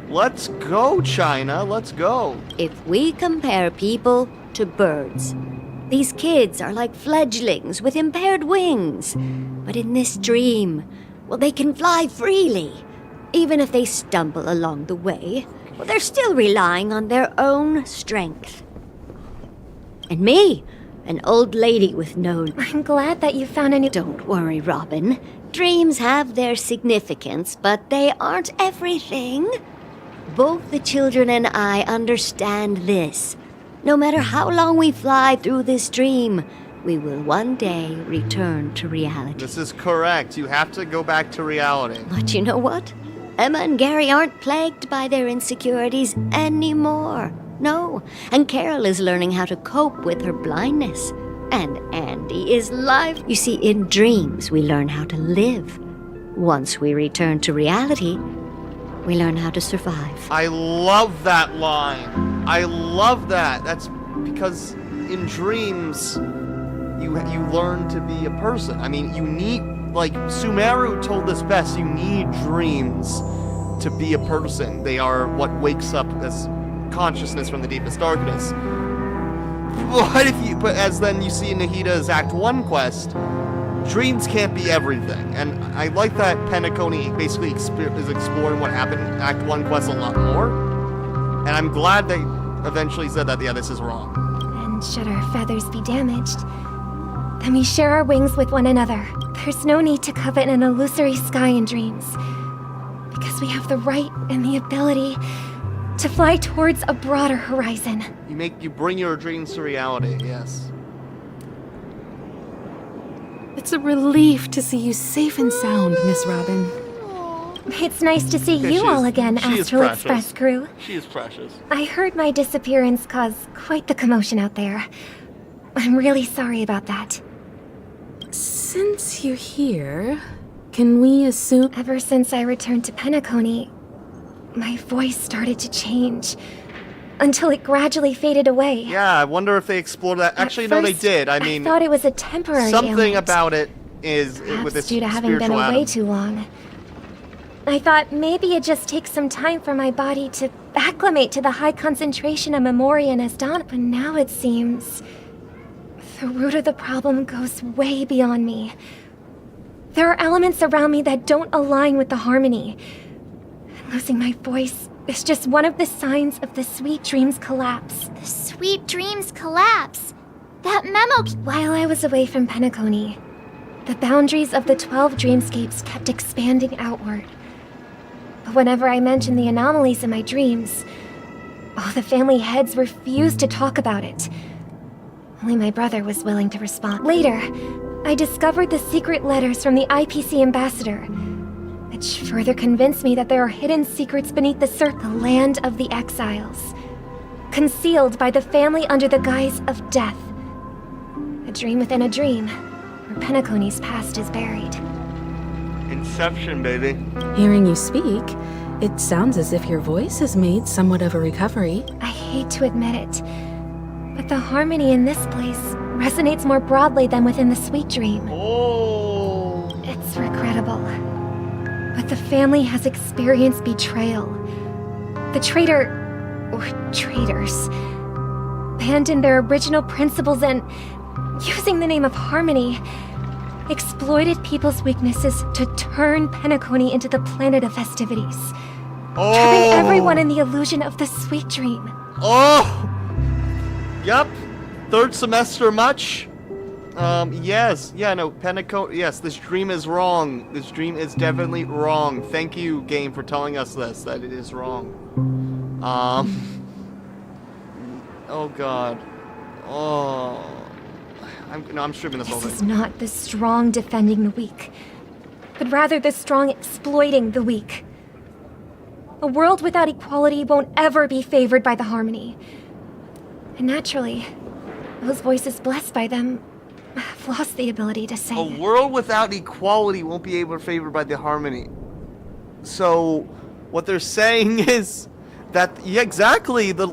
Let's go, China. Let's go. If we compare people to birds, these kids are like fledglings with impaired wings. But in this dream, well, they can fly freely. Even if they stumble along the way, well, they're still relying on their own strength. And me, an old lady with no... I'm glad that you found a new... Don't worry, Robin. Dreams have their significance, but they aren't everything. Both the children and I understand this. No matter how long we fly through this dream, we will one day return to reality. This is correct. You have to go back to reality. But you know what? Emma and Gary aren't plagued by their insecurities anymore. No, and Carol is learning how to cope with her blindness. And Andy is live. You see, in dreams, we learn how to live. Once we return to reality, we learn how to survive. I love that line. I love that. That's because in dreams, you learn to be a person. I mean, you need, like Sumeru told us best, you need dreams to be a person. They are what wakes up as consciousness from the deepest darkness. But as then you see in Nahida's Act 1 quest, dreams can't be everything. And I like that Penacony basically is exploring what happened in Act 1 quest a lot more. And I'm glad they eventually said that, yeah, this is wrong. And should our feathers be damaged, then we share our wings with one another. There's no need to covet an illusory sky in dreams, because we have the right and the ability to fly towards a broader horizon. You bring your dreams to reality, yes. It's a relief to see you safe and sound, Miss Robin. It's nice to see you all again, Astral Express crew. She is precious. I heard my disappearance caused quite the commotion out there. I'm really sorry about that. Since you're here, can we assume... Ever since I returned to Penacony, my voice started to change. until it gradually faded away. Yeah, I wonder if they explored that. Actually, no, they did. I mean, I thought it was a temporary something ailment. about it is Perhaps with this due to having been spiritual away Adam. too long. I thought maybe it just takes some time for my body to acclimate to the high concentration of Memoria and Asdana, but now it seems the root of the problem goes way beyond me. There are elements around me that don't align with the harmony. Losing my voice is just one of the signs of the Sweet Dreams collapse. The Sweet Dreams collapse. That memo. While I was away from Penacony, the boundaries of the 12 dreamscapes kept expanding outward. But whenever I mentioned the anomalies in my dreams, all the family heads refused to talk about it. Only my brother was willing to respond. Later, I discovered the secret letters from the IPC ambassador, which further convinced me that there are hidden secrets beneath the land of the exiles, concealed by the family under the guise of death. A dream within a dream, where Penacony's past is buried. Inception, baby. Hearing you speak, it sounds as if your voice has made somewhat of a recovery. I hate to admit it, but the harmony in this place resonates more broadly than within the Sweet Dream. Oh. It's regrettable, but the family has experienced betrayal. The traitor, or traitors, abandoned their original principles and, using the name of harmony, exploited people's weaknesses to turn Penacony into the planet of festivities, trapping everyone in the illusion of the Sweet Dream. Oh! Yep. Third semester much? Yes. Yeah, no, Penacony. Yes, this dream is wrong. This dream is definitely wrong. Thank you, game, for telling us this, that it is wrong. Oh, God. Oh. I'm streaming this whole This is thing. not the strong defending the weak, but rather the strong exploiting the weak. A world without equality won't ever be favored by the harmony. And naturally, those voices blessed by them have lost the ability to A sing. world without equality won't be able to favored by the harmony. So, what they're saying is that, yeah, exactly, the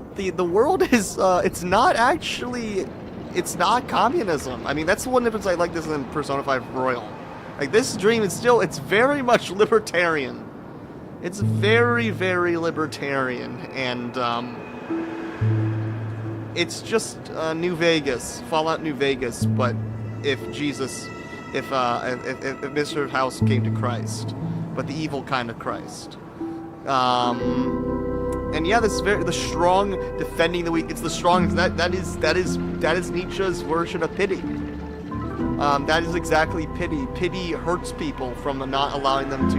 world is, it's not actually, it's not communism. I mean, that's the one difference I like this in Persona 5 Royal. Like, this dream is still, it's very much libertarian. It's very, very libertarian, and, it's just New Vegas, Fallout New Vegas, but if Mr. House came to Christ, but the evil kind of Christ. And yeah, this is the strong defending the weak. It's the strong. That is Nietzsche's version of pity. That is exactly pity. Pity hurts people from not allowing them to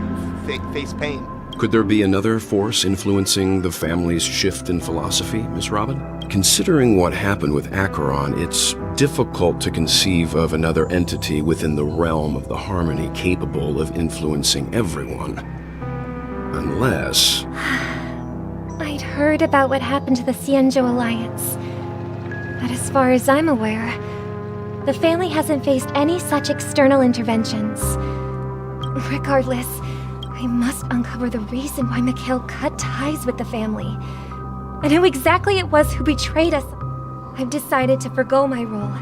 face pain. Could there be another force influencing the family's shift in philosophy, Miss Robin? Considering what happened with Acheron, it's difficult to conceive of another entity within the realm of the harmony capable of influencing everyone. Unless... I'd heard about what happened to the Cienjo Alliance, but as far as I'm aware, the family hasn't faced any such external interventions. Regardless, I must uncover the reason why Mikhail cut ties with the family, and who exactly it was who betrayed us. I've decided to forgo my role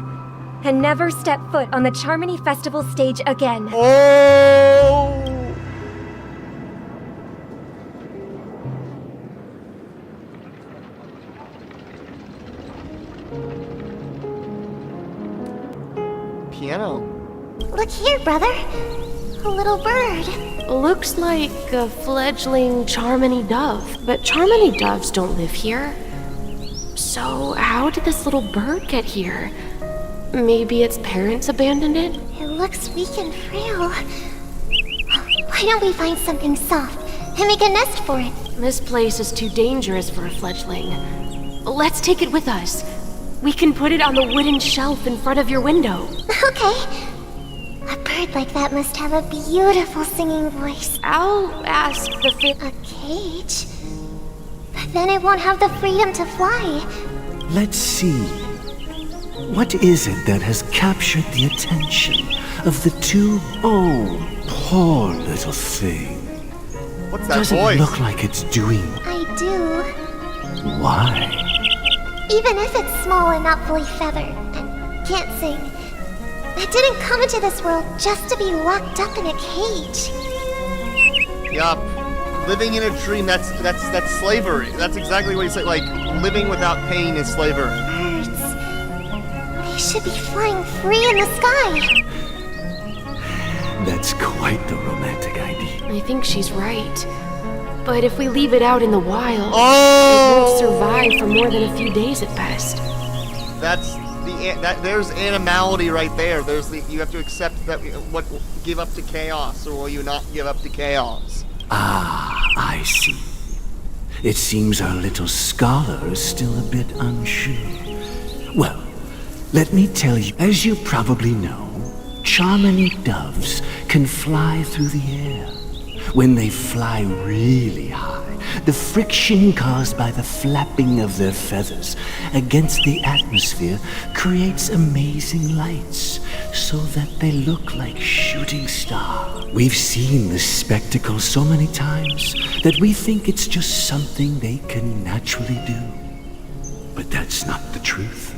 and never step foot on the Charmony Festival stage again. Oh! Piano. Look here, brother. A little bird. Looks like a fledgling Charmony dove, but Charmony doves don't live here. So how did this little bird get here? Maybe its parents abandoned it? It looks weak and frail. Why don't we find something soft and make a nest for it? This place is too dangerous for a fledgling. Let's take it with us. We can put it on the wooden shelf in front of your window. Okay. A bird like that must have a beautiful singing voice. I'll ask the A cage? But then it won't have the freedom to fly. Let's see. What is it that has captured the attention of the two? Oh, poor little thing. What's that Doesn't voice? look like it's doing. I do. Why? Even if it's small and not fully feathered and can't sing, it didn't come into this world just to be locked up in a cage. Yup. Living in a dream, that's slavery. That's exactly what you say. Like, living without pain is slavery. Birds. They should be flying free in the sky. That's quite the romantic idea. I think she's right. But if we leave it out in the wild, it Oh! won't survive for more than a few days at best. There's animality right there. You have to accept that. Give up to chaos, or will you not give up to chaos? Ah, I see. It seems our little scholar is still a bit unsure. Well, let me tell you, as you probably know, charming doves can fly through the air. When they fly really high, the friction caused by the flapping of their feathers against the atmosphere creates amazing lights, so that they look like shooting stars. We've seen this spectacle so many times that we think it's just something they can naturally do. But that's not the truth.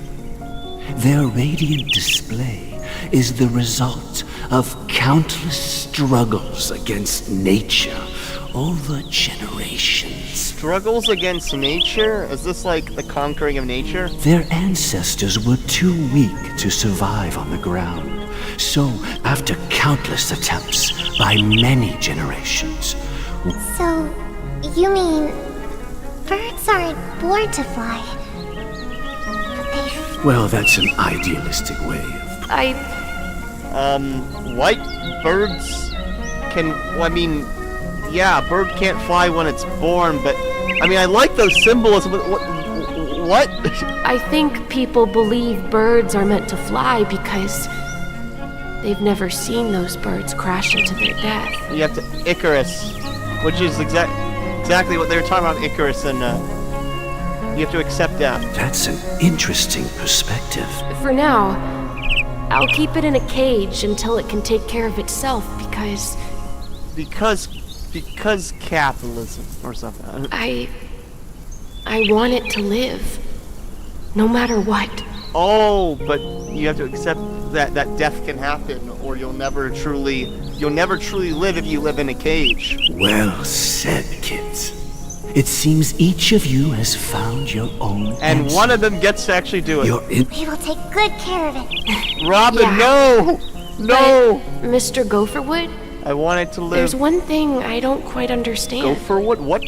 Their radiant display is the result of countless struggles against nature over generations. Struggles against nature? Is this like the conquering of nature? Their ancestors were too weak to survive on the ground. So, after countless attempts by many generations... So, you mean birds aren't born to fly? But they... Well, that's an idealistic way of... White birds can, yeah, a bird can't fly when it's born, but, I like those symbols, but what? I think people believe birds are meant to fly because they've never seen those birds crash into their death. You have to, Icarus, which is exactly what they were talking about, Icarus, and, you have to accept death. That's an interesting perspective. For now, I'll keep it in a cage until it can take care of itself because capitalism or something. I want it to live, no matter what. Oh, but you have to accept that death can happen, or you'll never truly live if you live in a cage. Well said, kids. It seems each of you has found your own And answer. one of them gets to actually do it. We will take good care of it. Robin, Yeah. no! No! But, Mr. Gopherwood, I want it to live. there's one thing I don't quite understand. Gopherwood? What?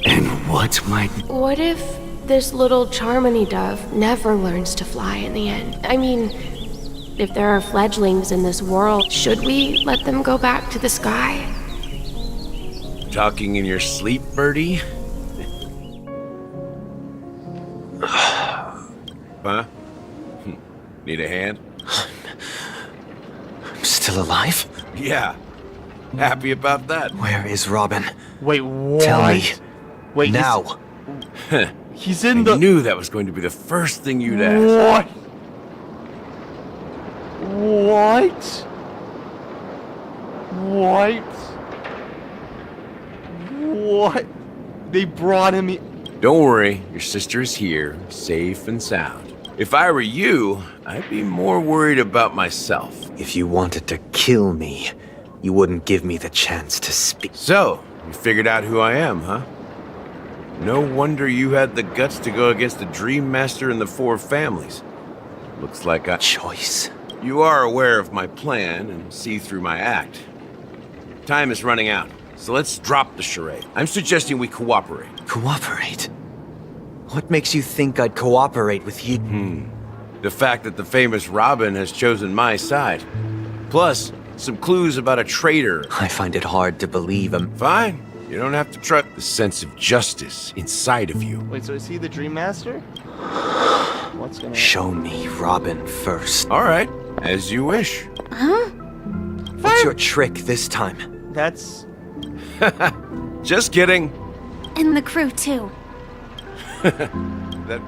And what might... What if this little Charmony dove never learns to fly in the end? If there are fledglings in this world, should we let them go back to the sky? Talking in your sleep, birdie? Huh? Need a hand? I'm still alive? Yeah. Happy about that. Where is Robin? Wait, what? Tell me. Wait, now. He's in I knew that was going to be the first thing you'd ask. What? What? They brought him here. Don't worry, your sister is here, safe and sound. If I were you, I'd be more worried about myself. If you wanted to kill me, you wouldn't give me the chance to speak. So, you figured out who I am, huh? No wonder you had the guts to go against the Dream Master and the Four Families. Looks like Choice. You are aware of my plan and see through my act. Time is running out, so let's drop the charade. I'm suggesting we cooperate. Cooperate? What makes you think I'd cooperate with you? The fact that the famous Robin has chosen my side. Plus, some clues about a traitor. I find it hard to believe him. Fine. You don't have to trust the sense of justice inside of you. Wait, so is he the Dream Master? What's gonna Show me Robin first. All right, as you wish. Huh? What's your trick this time? That's... Just kidding. And the crew, too. That...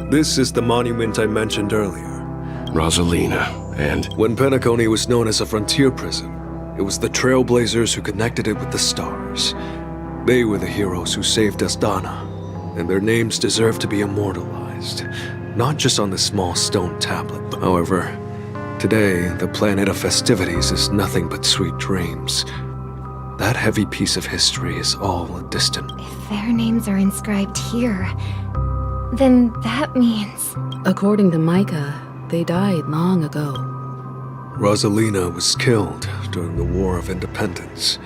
This is the monument I mentioned earlier. Rosalina, and... When Penacony was known as a frontier prison, It was the Trailblazers who connected it with the stars. They were the heroes who saved Asdana, and their names deserve to be immortalized, not just on this small stone tablet. However, today, the planet of festivities is nothing but sweet dreams. That heavy piece of history is all a distant. If their names are inscribed here, then that means... According to Micah, they died long ago. Rosalina was killed during the War of Independence.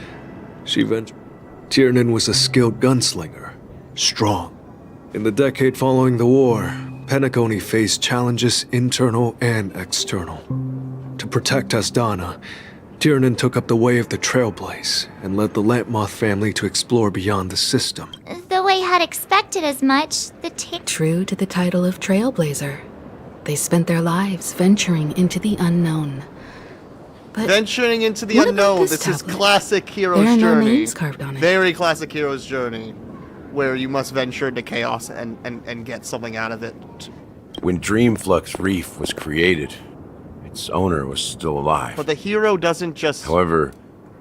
Tiernan was a skilled gunslinger, strong. In the decade following the war, Penacony faced challenges internal and external. To protect Asdana, Tiernan took up the way of the Trailblaze and led the Lampmoth family to explore beyond the system. Though I had expected as much, True to the title of Trailblazer, they spent their lives venturing into the unknown. But venturing into the what unknown. about This is tablet? classic hero's There are no journey. names carved on it. Very classic hero's journey, where you must venture into chaos and get something out of it. When Dreamflux Reef was created, its owner was still alive. But the hero doesn't just... However,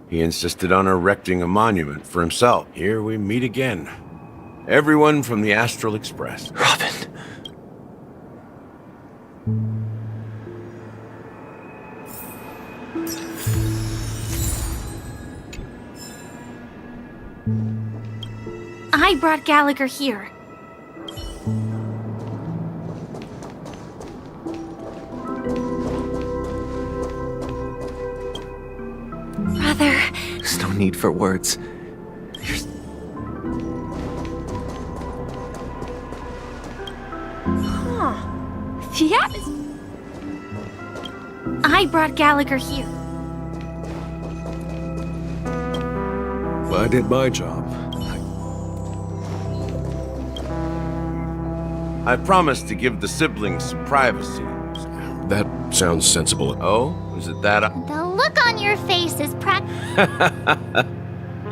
he insisted on erecting a monument for himself. Here we meet again. Everyone from the Astral Express. Robin. I brought Gallagher here. Brother. There's no need for words. Yeah. I brought Gallagher here. Well, I did my job. I promised to give the siblings some privacy. That sounds sensible. Oh, is it that? the look on your face is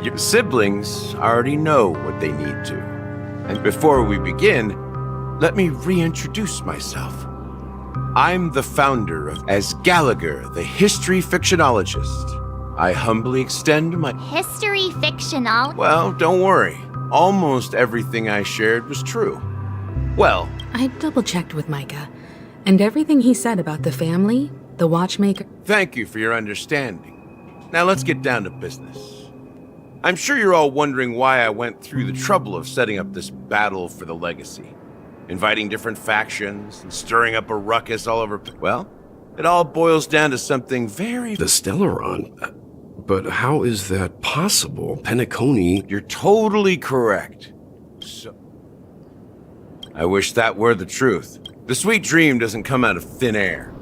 Your siblings already know what they need to. And before we begin, let me reintroduce myself. I'm the founder of As Gallagher, the history fictionologist. I humbly extend my... history fictional. Well, don't worry. Almost everything I shared was true. Well... I double-checked with Micah, and everything he said about the family, the watchmaker... Thank you for your understanding. Now let's get down to business. I'm sure you're all wondering why I went through the trouble of setting up this battle for the legacy. Inviting different factions and stirring up a ruckus all over... Well, it all boils down to something very... The Stellaron? But how is that possible? Penacony... You're totally correct. So... I wish that were the truth. The sweet dream doesn't come out of thin air.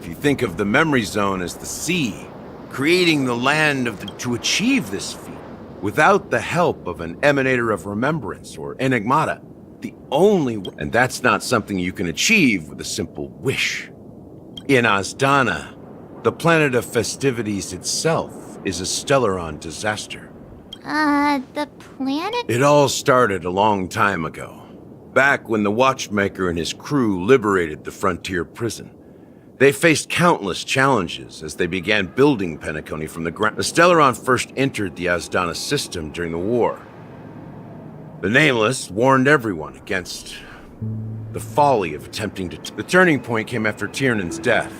If you think of the memory zone as the sea, creating the land of the... To achieve this feat, without the help of an emanator of remembrance or enigmata, the only way... And that's not something you can achieve with a simple wish. In Asdana, the planet of festivities itself is a Stellaron disaster. The planet? It all started a long time ago. Back when the Watchmaker and his crew liberated the frontier prison. They faced countless challenges as they began building Penacony from the ground. The Stellaron first entered the Asdana system during the war. The Nameless warned everyone against the folly of attempting to... The turning point came after Tiernan's death.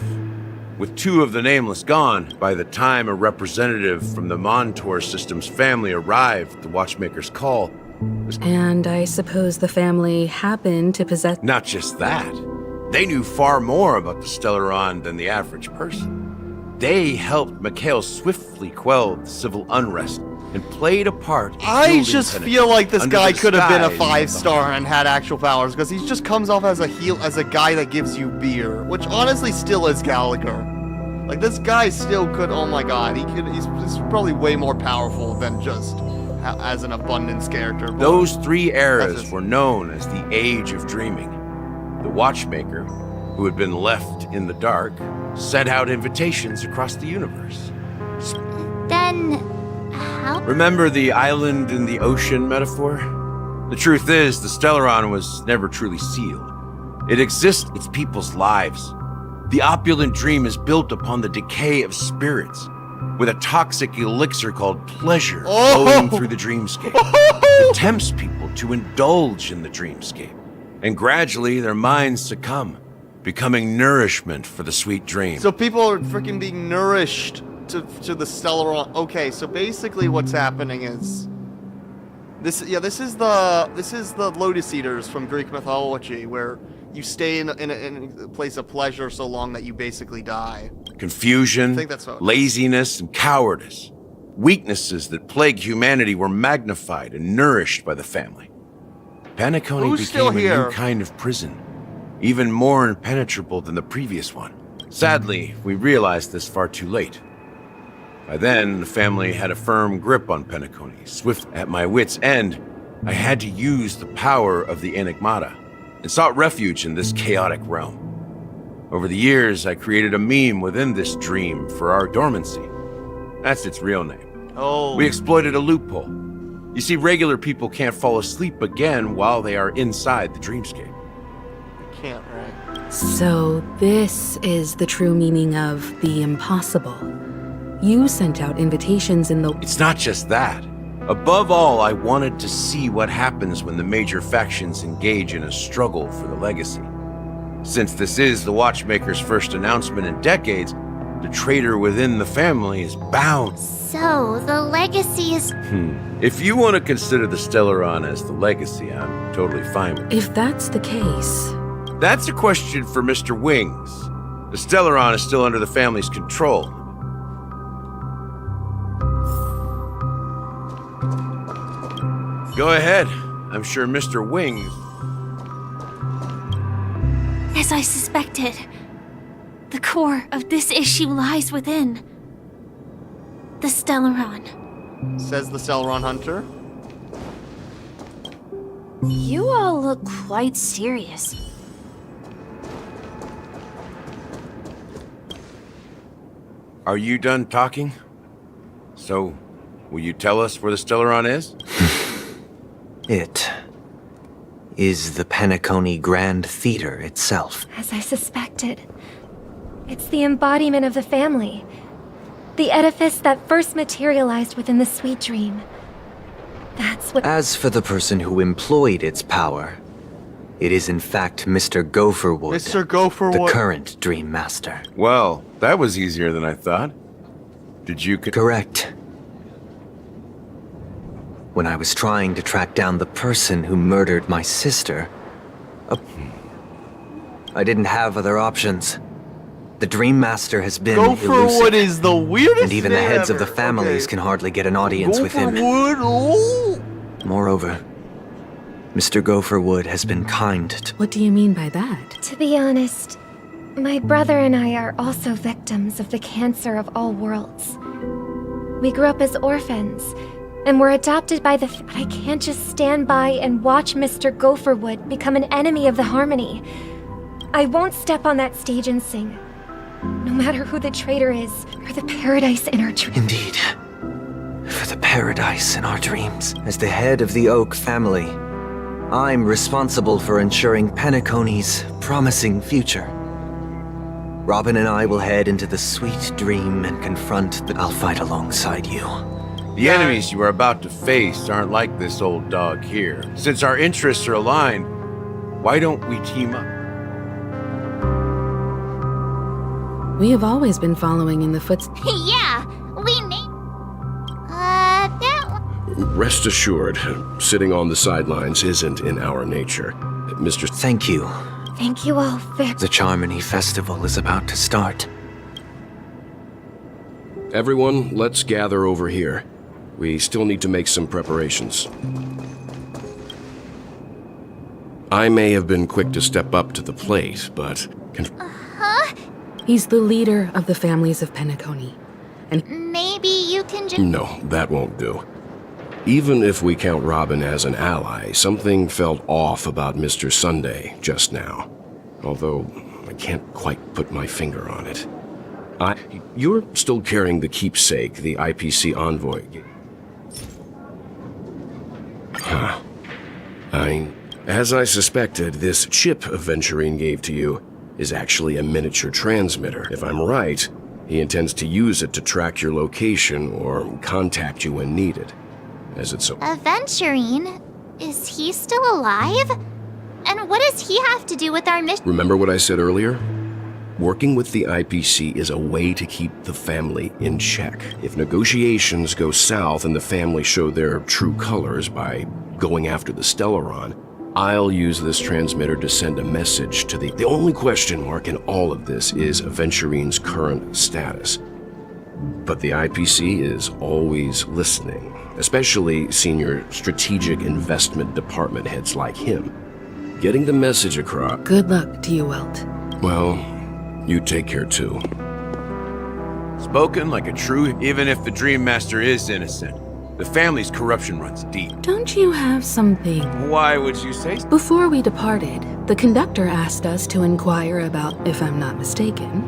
With two of the Nameless gone, by the time a representative from the Montour system's family arrived at the Watchmaker's call... And I suppose the family happened to possess... Not just that. They knew far more about the Stellaron than the average person. They helped Mikhail swiftly quell the civil unrest and played a part in I just feel like this guy could have been a 5-star and had actual powers, because he just comes off as a guy that gives you beer, which honestly still is Gallagher. Like, this guy still could, oh my god, he's probably way more powerful than just as an abundance character. Those 3 eras were known as the Age of Dreaming. The Watchmaker, who had been left in the dark, sent out invitations across the universe. Then, how? Remember the island in the ocean metaphor? The truth is, the Stellaron was never truly sealed. It exists in its people's lives. The opulent dream is built upon the decay of spirits, with a toxic elixir called pleasure flowing through the dreamscape. It tempts people to indulge in the dreamscape, and gradually their minds succumb, becoming nourishment for the sweet dream. So people are freaking being nourished to the Stellaron. Okay, so basically what's happening is this is the Lotus Eaters from Greek mythology, where you stay in a place of pleasure so long that you basically die. Confusion, I think that's what laziness, and cowardice. Weaknesses that plague humanity were magnified and nourished by the family. Penacony Who's still became a here? new kind of prison, even more impenetrable than the previous one. Sadly, we realized this far too late. By then, the family had a firm grip on Penacony. Swift at my wit's end, I had to use the power of the Enigmata and sought refuge in this chaotic realm. Over the years, I created a meme within this dream for our dormancy. That's its real name. Oh. We exploited a loophole. You see, regular people can't fall asleep again while they are inside the dreamscape. You can't, right? So this is the true meaning of the impossible. You sent out invitations in the... It's not just that. Above all, I wanted to see what happens when the major factions engage in a struggle for the legacy. Since this is the Watchmaker's first announcement in decades, the traitor within the family is bound. So, the legacy is... If you want to consider the Stellaron as the legacy, I'm totally fine with it. If that's the case... That's a question for Mr. Wings. The Stellaron is still under the family's control. Go ahead. I'm sure Mr. Wings... As I suspected, the core of this issue lies within the Stellaron. Says the Stellaron Hunter. You all look quite serious. Are you done talking? So, will you tell us where the Stellaron is? It is the Penacony Grand Theater itself. As I suspected. It's the embodiment of the family. The edifice that first materialized within the sweet dream. That's what... As for the person who employed its power, it is in fact Mr. Gopherwood. Mr. Gopherwood. The current Dream Master. Well, that was easier than I thought. Did you... Correct. When I was trying to track down the person who murdered my sister, I didn't have other options. The Dream Master has been Gopherwood is the weirdest and even the name heads ever. of the families can hardly get an audience with him. Moreover, Mr. Gopherwood has been kind to... What do you mean by that? To be honest, my brother and I are also victims of the cancer of all worlds. We grew up as orphans, and were adopted by the... But I can't just stand by and watch Mr. Gopherwood become an enemy of the Harmony. I won't step on that stage and sing. No matter who the traitor is, or the paradise in our dreams. Indeed. For the paradise in our dreams. As the head of the Oak family, I'm responsible for ensuring Penacony's promising future. Robin and I will head into the sweet dream and confront the... I'll fight alongside you. The enemies you are about to face aren't like this old dog here. Since our interests are aligned, why don't we team up? We have always been following in the footsteps. Yeah, we need... that one... Rest assured, sitting on the sidelines isn't in our nature. Mr. Thank you. Thank you all very... The Charmony Festival is about to start. Everyone, let's gather over here. We still need to make some preparations. I may have been quick to step up to the plate, but... He's the leader of the families of Penacony. And Maybe you can just... No, that won't do. Even if we count Robin as an ally, something felt off about Mr. Sunday just now. Although, I can't quite put my finger on it. You're still carrying the keepsake the IPC envoy... Huh. As I suspected, this chip Aventurine gave to you is actually a miniature transmitter. If I'm right, He intends to use it to track your location or contact you when needed. As it's so... Aventurine? Is he still alive? And what does he have to do with our mission? Remember what I said earlier? Working with the IPC is a way to keep the family in check. If negotiations go south and the family show their true colors by going after the Stellaron, I'll use this transmitter to send a message to the only question mark in all of this is Aventurine's current status. But the IPC is always listening, especially senior strategic investment department heads like him. Getting the message across... Good luck to you, Welt. Well, you take care too. Spoken like a true, even if the Dream Master is innocent. The family's corruption runs deep. Don't you have something? Why would you say so? Before we departed, the conductor asked us to inquire about, if I'm not mistaken.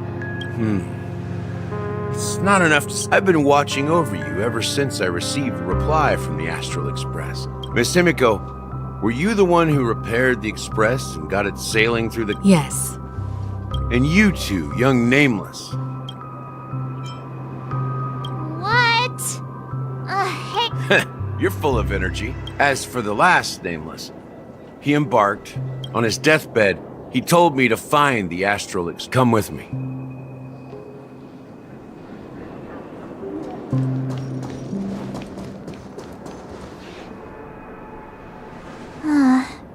It's not enough to... I've been watching over you ever since I received a reply from the Astral Express. Miss Himiko, were you the one who repaired the Express and got it sailing through the... Yes. And you two, young Nameless. What? Hey. You're full of energy. As for the last Nameless, he embarked. On his deathbed, he told me to find the Astral Express. Come with me.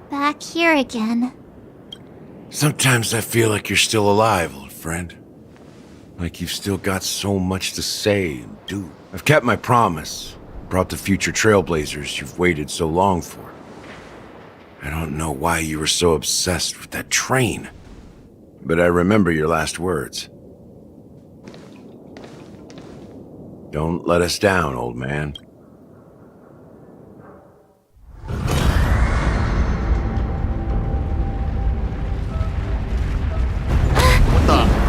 Back here again. Sometimes I feel like you're still alive, old friend. Like you've still got so much to say and do. I've kept my promise. Brought the future Trailblazers you've waited so long for. I don't know why you were so obsessed with that train. But I remember your last words. Don't let us down, old man.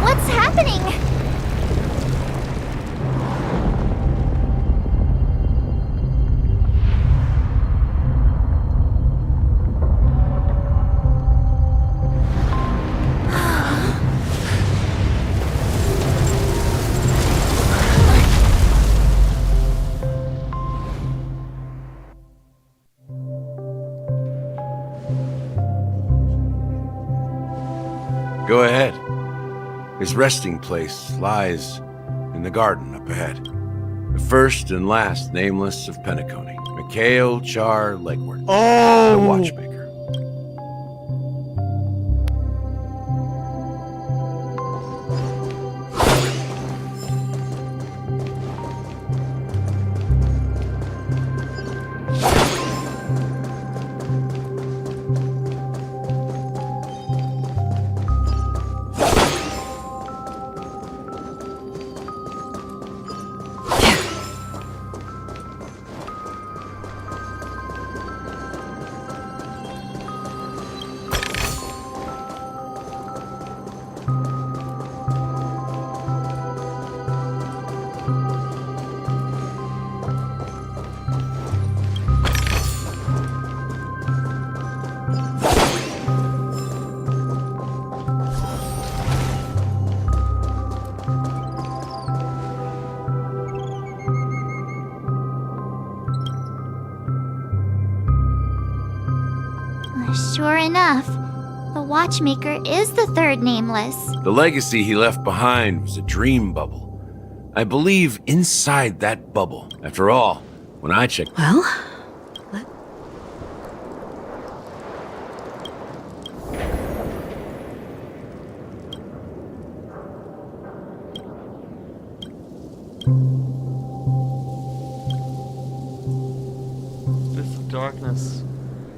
What's happening? Go ahead. His resting place lies in the garden up ahead. The first and last Nameless of Penacony. Mikhail Char Legworth. The Watchmaker. Sure enough, the Watchmaker is the third Nameless. The legacy he left behind was a dream bubble. I believe inside that bubble. After all, when I checked... Well, This of darkness.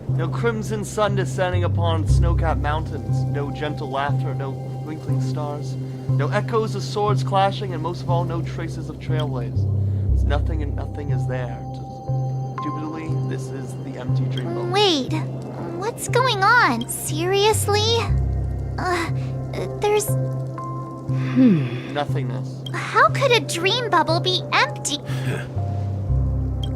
No crimson sun descending upon snow-capped mountains. No gentle laughter, no twinkling stars. No echoes of swords clashing, and most of all, no traces of Trailblaze. It's nothing and nothing is there. Indubitably, this is the empty dream bubble. Wait, what's going on? Seriously? There's... Nothingness. How could a dream bubble be empty?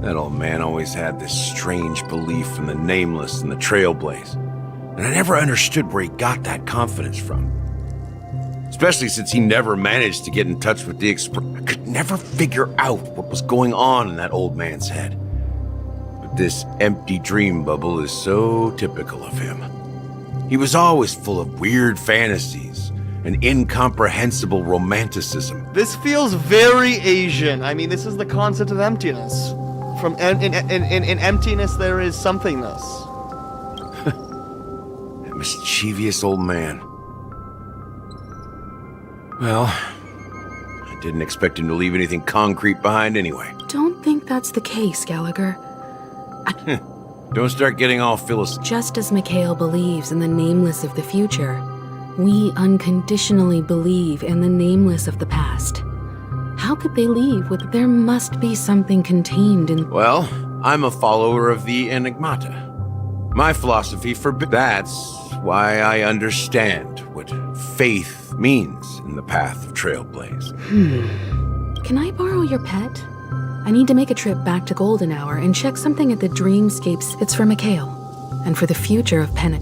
That old man always had this strange belief in the Nameless and the Trailblaze. And I never understood where he got that confidence from. It's Especially since he never managed to get in touch with the Express. I could never figure out what was going on in that old man's head. But this empty dream bubble is so typical of him. He was always full of weird fantasies and incomprehensible romanticism. This feels very Asian. I mean, this is the concept of emptiness. From in emptiness, there is somethingness. That mischievous old man. Well, I didn't expect him to leave anything concrete behind anyway. Don't think that's the case, Gallagher. Don't start getting all philosophical. Just as Mikhail believes in the nameless of the future, we unconditionally believe in the nameless of the past. How could they leave with there must be something contained in... Well, I'm a follower of the Enigmata. My philosophy forbids. That's why I understand what faith means in the path of Trailblaze. Can I borrow your pet? I need to make a trip back to Golden Hour and check something at the Dreamscapes. It's for Mikhail, and for the future of Penic.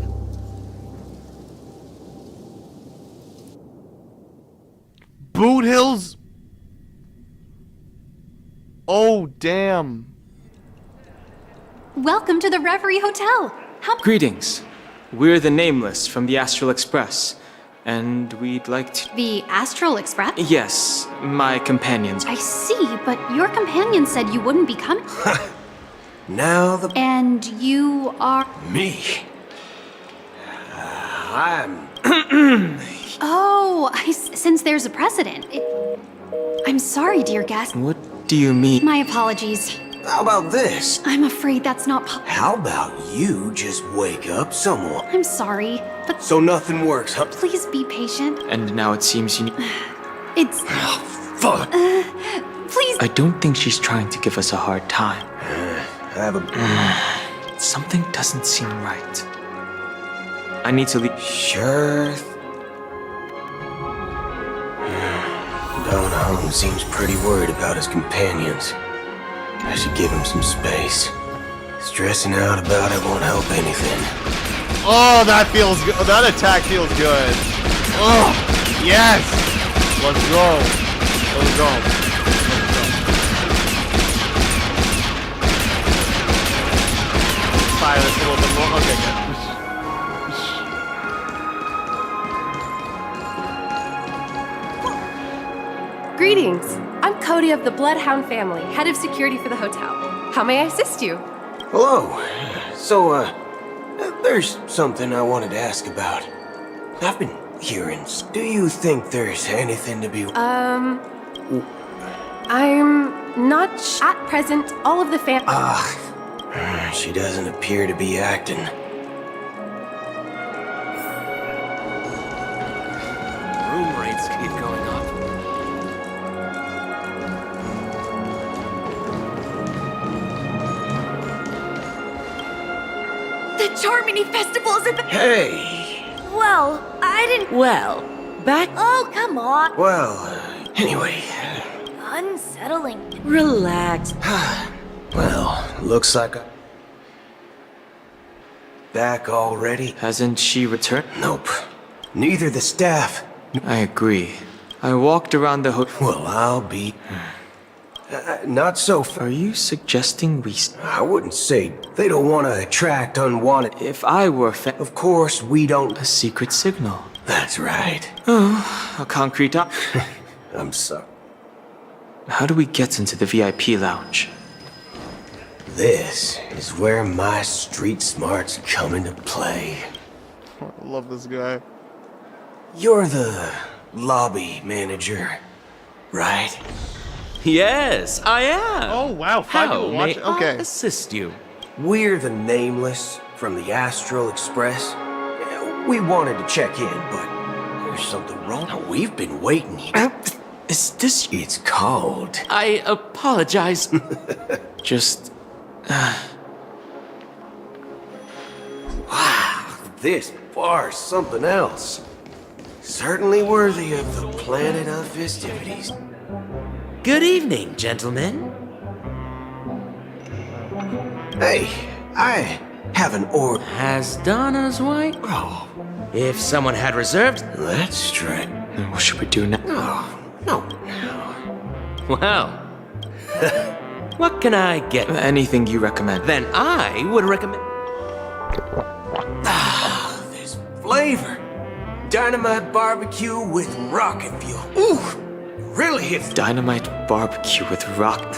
Boot Hills? Oh, damn. Welcome to the Reverie Hotel. Greetings. We're the Nameless from the Astral Express, and we'd like to... The Astral Express? Yes, my companions. I see, but your companion said you wouldn't be coming. Now the... And you are... Me? I'm... Oh, since there's a precedent. I'm sorry, dear guest. What do you mean? My apologies. How about this? I'm afraid that's not How about you just wake up someone? I'm sorry, but... So nothing works, huh? Please be patient. And now it seems you... It's... Oh, fuck. Please... I don't think she's trying to give us a hard time. I have a... Something doesn't seem right. I need to leave. Sure. Don Hung seems pretty worried about his companions. I should give him some space. Stressing out about it won't help anything. Oh, that feels good. That attack feels good. Oh, yes. Let's go. Let's go. Fire this a little bit more. Okay, good. Greetings. I'm Cody of the Bloodhound family, head of security for the hotel. How may I assist you? Hello. So, there's something I wanted to ask about. I've been hearing. Do you think there's anything to be... I'm not at present. All of the she doesn't appear to be acting. Room rates keep going up. The Charmony Festival is at the... Hey! Well, I didn't... Well, back... Oh, come on. Well, anyway. Unsettling. Relax. Well, looks like I'm back already. Hasn't she returned? Nope. Neither the staff. I agree. I walked around the hotel. Well, I'll be... not so... Are you suggesting we... I wouldn't say they don't want to attract unwanted... If I were Of course, we don't... A secret signal. That's right. Oh, a concrete... I'm sorry. How do we get into the VIP lounge? This is where my street smarts come into play. I love this guy. You're the lobby manager, right? Yes, I am. Oh, wow. How may Okay. I assist you? We're the Nameless from the Astral Express. We wanted to check in, but there's something wrong. We've been waiting here. Is this... It's called... I apologize. Just... Wow, this bar's something else. Certainly worthy of the planet of festivities. Good evening, gentlemen. Hey, I have an order. Has Donna's wife? Oh, If someone had reserved... That's right. What should we do now? Oh, no. Well, what can I get? Anything you recommend. Then I would recommend... This flavor. Dynamite barbecue with rocket fuel. Ooh, really hits. Dynamite barbecue with rock.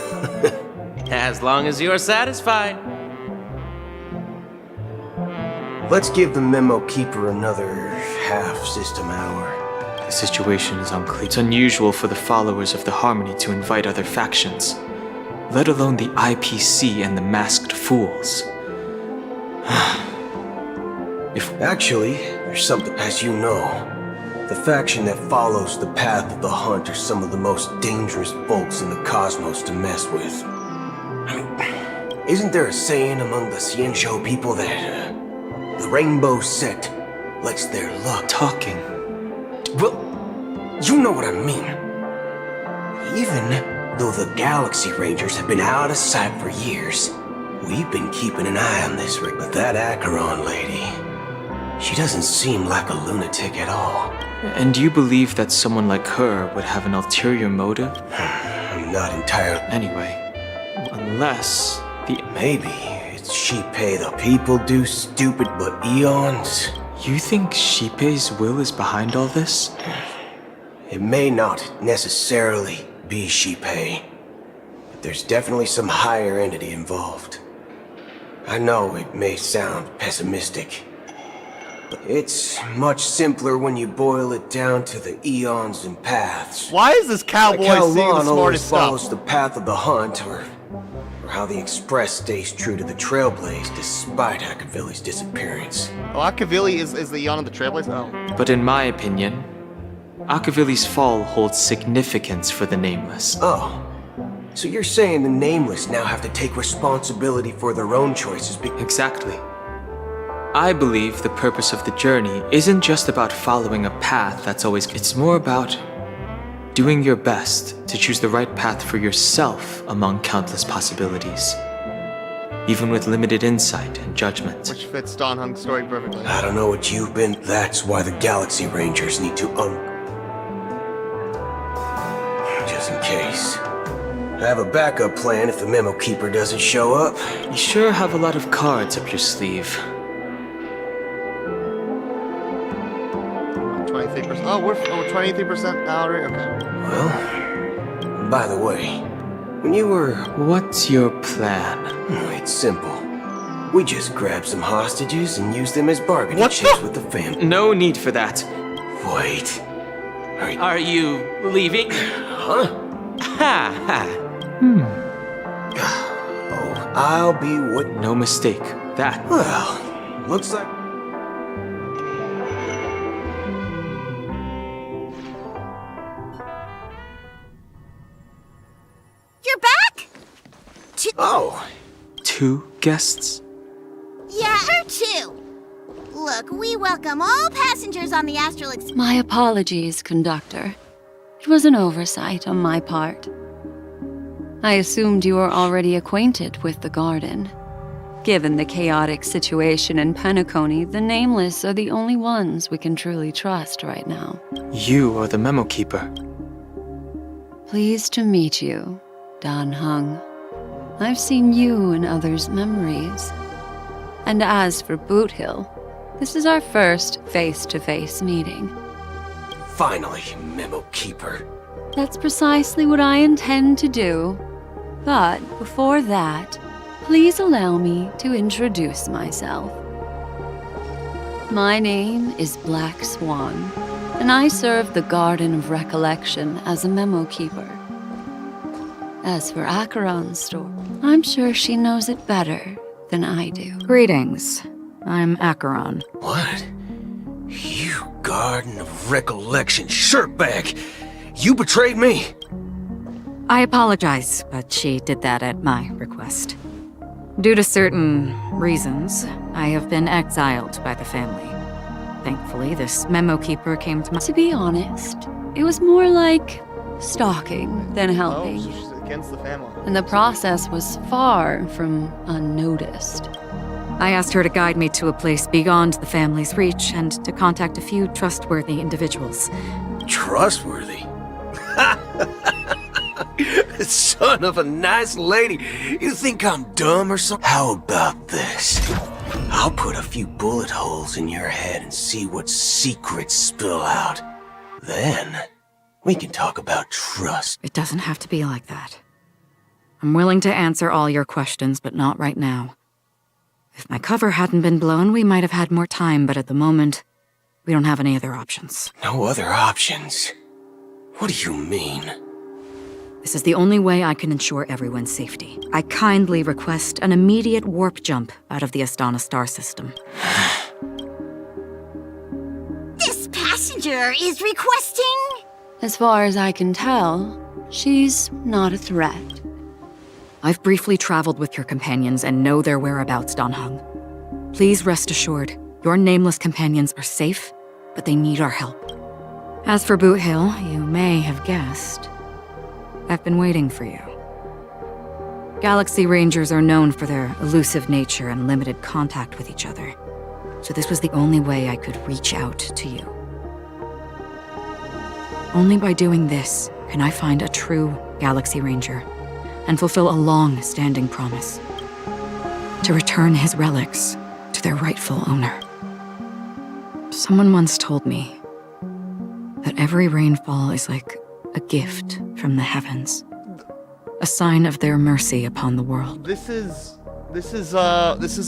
As long as you're satisfied. Let's give the Memo Keeper another half-system hour. The situation is unclear. It's unusual for the followers of the Harmony to invite other factions, let alone the IPC and the Masked Fools. Actually, there's something, as you know. The faction that follows the path of the hunt are some of the most dangerous folks in the cosmos to mess with. I mean, isn't there a saying among the Xianzhou people that the Rainbow Sect lets their luck... Talking. Well, you know what I mean. Even though the Galaxy Rangers have been out of sight for years, we've been keeping an eye on this ring. But that Acheron lady, she doesn't seem like a lunatic at all. And you believe that someone like her would have an ulterior motive? I'm not entirely... Anyway, unless the... Maybe it's Shippei the people do stupid but eons. You think Shippei's will is behind all this? It may not necessarily be Shippei, but there's definitely some higher entity involved. I know it may sound pessimistic, but it's much simpler when you boil it down to the eons and paths. Why is this cowboy like how seeing the Lon always smartest follows stuff? the path of the hunt, or how the Express stays true to the Trailblaze despite Akavilli's disappearance. Oh, Akavilli is the Eon of the Trailblaze? Oh. But in my opinion, Akavilli's fall holds significance for the Nameless. Oh. So you're saying the Nameless now have to take responsibility for their own choices Exactly. I believe the purpose of the journey isn't just about following a path that's always... It's more about doing your best to choose the right path for yourself among countless possibilities, even with limited insight and judgment. Which fits Don Hung's story perfectly. I don't know what you've been. That's why the Galaxy Rangers need to just in case. I have a backup plan if the Memo Keeper doesn't show up. You sure have a lot of cards up your sleeve. 23%. Oh, we're 23% out. Okay. Well, by the way, when you were... What's your plan? It's simple. We just grab some hostages and use them as bargaining chips with the family. No need for that. Wait. Are you leaving? Huh? Ha ha. Oh, I'll be what... No mistake. That. Well, looks like... You're back? Oh. 2 guests? Yeah, or 2. Look, we welcome all passengers on the Astral Express. My apologies, conductor. It was an oversight on my part. I assumed you were already acquainted with the garden. Given the chaotic situation in Penacony, the Nameless are the only ones we can truly trust right now. You are the Memo Keeper. Pleased to meet you, Dan Hung. I've seen you in others' memories. And as for Boot Hill, this is our first face-to-face meeting. Finally, Memo Keeper. That's precisely what I intend to do. But before that, please allow me to introduce myself. My name is Black Swan, and I serve the Garden of Recollection as a Memo Keeper. As for Acheron's story, I'm sure she knows it better than I do. Greetings. I'm Acheron. What? You Garden of Recollection shirtbag! You betrayed me! I apologize, but she did that at my request. Due to certain reasons, I have been exiled by the family. Thankfully, this Memo Keeper came to my... To be honest, it was more like stalking than helping. Oh, so she's against the family. And the process was far from unnoticed. I asked her to guide me to a place beyond the family's reach and to contact a few trustworthy individuals. Trustworthy? Son of a nice lady. You think I'm dumb or something? How about this? I'll put a few bullet holes in your head and see what secrets spill out. Then, we can talk about trust. It doesn't have to be like that. I'm willing to answer all your questions, but not right now. If my cover hadn't been blown, we might have had more time, but at the moment, we don't have any other options. No other options? What do you mean? This is the only way I can ensure everyone's safety. I kindly request an immediate warp jump out of the Astana star system. This passenger is requesting... As far as I can tell, she's not a threat. I've briefly traveled with your companions and know their whereabouts, Don Hung. Please rest assured, your nameless companions are safe, but they need our help. As for Boot Hill, you may have guessed, I've been waiting for you. Galaxy Rangers are known for their elusive nature and limited contact with each other, so this was the only way I could reach out to you. Only by doing this can I find a true Galaxy Ranger and fulfill a long-standing promise to return his relics to their rightful owner. Someone once told me that every rainfall is like a gift from the heavens, a sign of their mercy upon the world. This is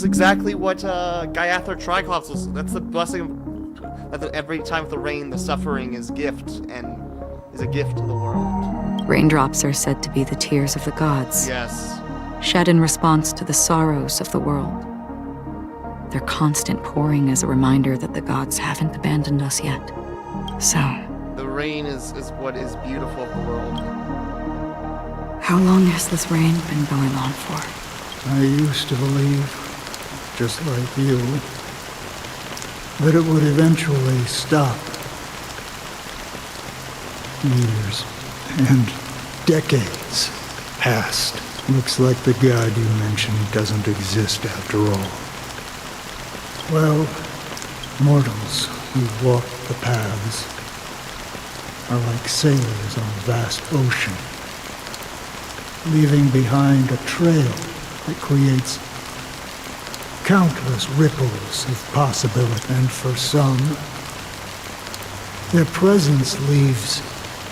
exactly what Gaiathra Triclops was. That's the blessing of every time with the rain, the suffering is gift and is a gift to the world. Raindrops are said to be the tears of the gods. Yes. Shed in response to the sorrows of the world. Their constant pouring is a reminder that the gods haven't abandoned us yet. So, the rain is what is beautiful of the world. How long has this rain been going on for? I used to believe, just like you, that it would eventually stop. Years and decades passed. Looks like the god you mentioned doesn't exist after all. Well, mortals who walk the paths are like sailors on a vast ocean, leaving behind a trail that creates countless ripples of possibility. And for some, their presence leaves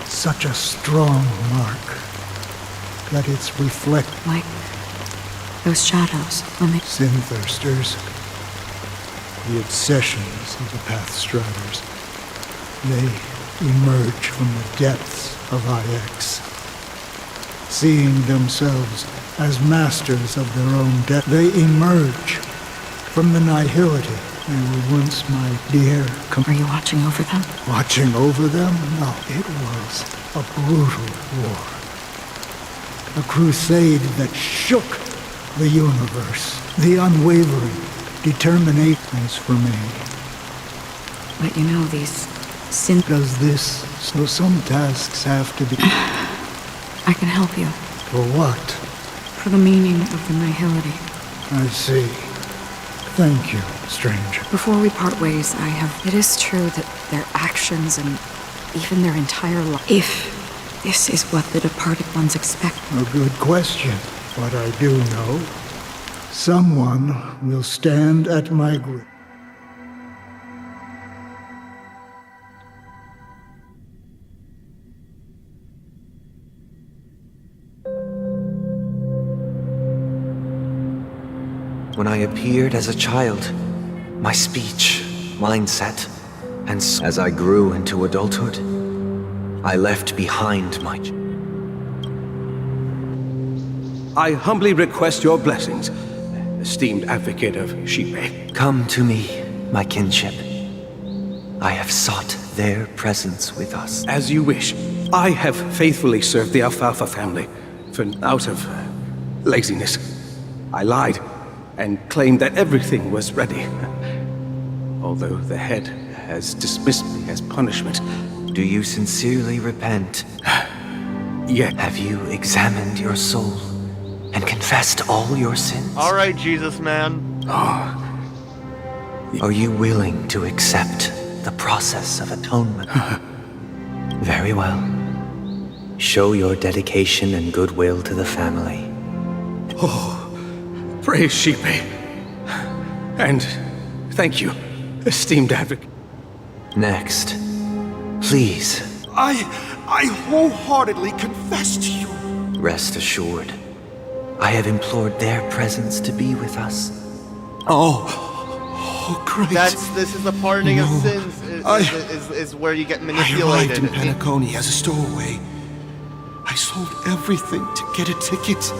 such a strong mark that it's reflected. Like those shadows when they... Sin-thirsters, the obsessions of the Pathstriders, they emerge from the depths of IX, seeing themselves as masters of their own death. They emerge from the nihility they were once my dear Are you watching over them? Watching over them? No, it was a brutal war. A crusade that shook the universe. The unwavering determination is for me. But you know, these sin... Does this, so some tasks have to be... I can help you. For what? For the meaning of the nihility. I see. Thank you, stranger. Before we part ways, It is true that their actions and even their entire life... If this is what the departed ones expect... A good question. What I do know, someone will stand at my grave. When I appeared as a child, my speech, mindset, and as I grew into adulthood, I left behind my... I humbly request your blessings, esteemed advocate of Shipe. Come to me, my kinship. I have sought their presence with us. As you wish. I have faithfully served the Alfalfa family, for out of laziness. I lied and claimed that everything was ready. Although the head has dismissed me as punishment. Do you sincerely repent? Yet. Have you examined your soul and confessed all your sins? All right, Jesus man. Are you willing to accept the process of atonement? Very well. Show your dedication and goodwill to the family. Praise Sheepy. And thank you, esteemed advocate. Next, please. I wholeheartedly confess to you. Rest assured, I have implored their presence to be with us. Oh, great. This is the pardoning of sins. Is where you get manipulated. I arrived in Penacony as a stowaway. I sold everything to get a ticket.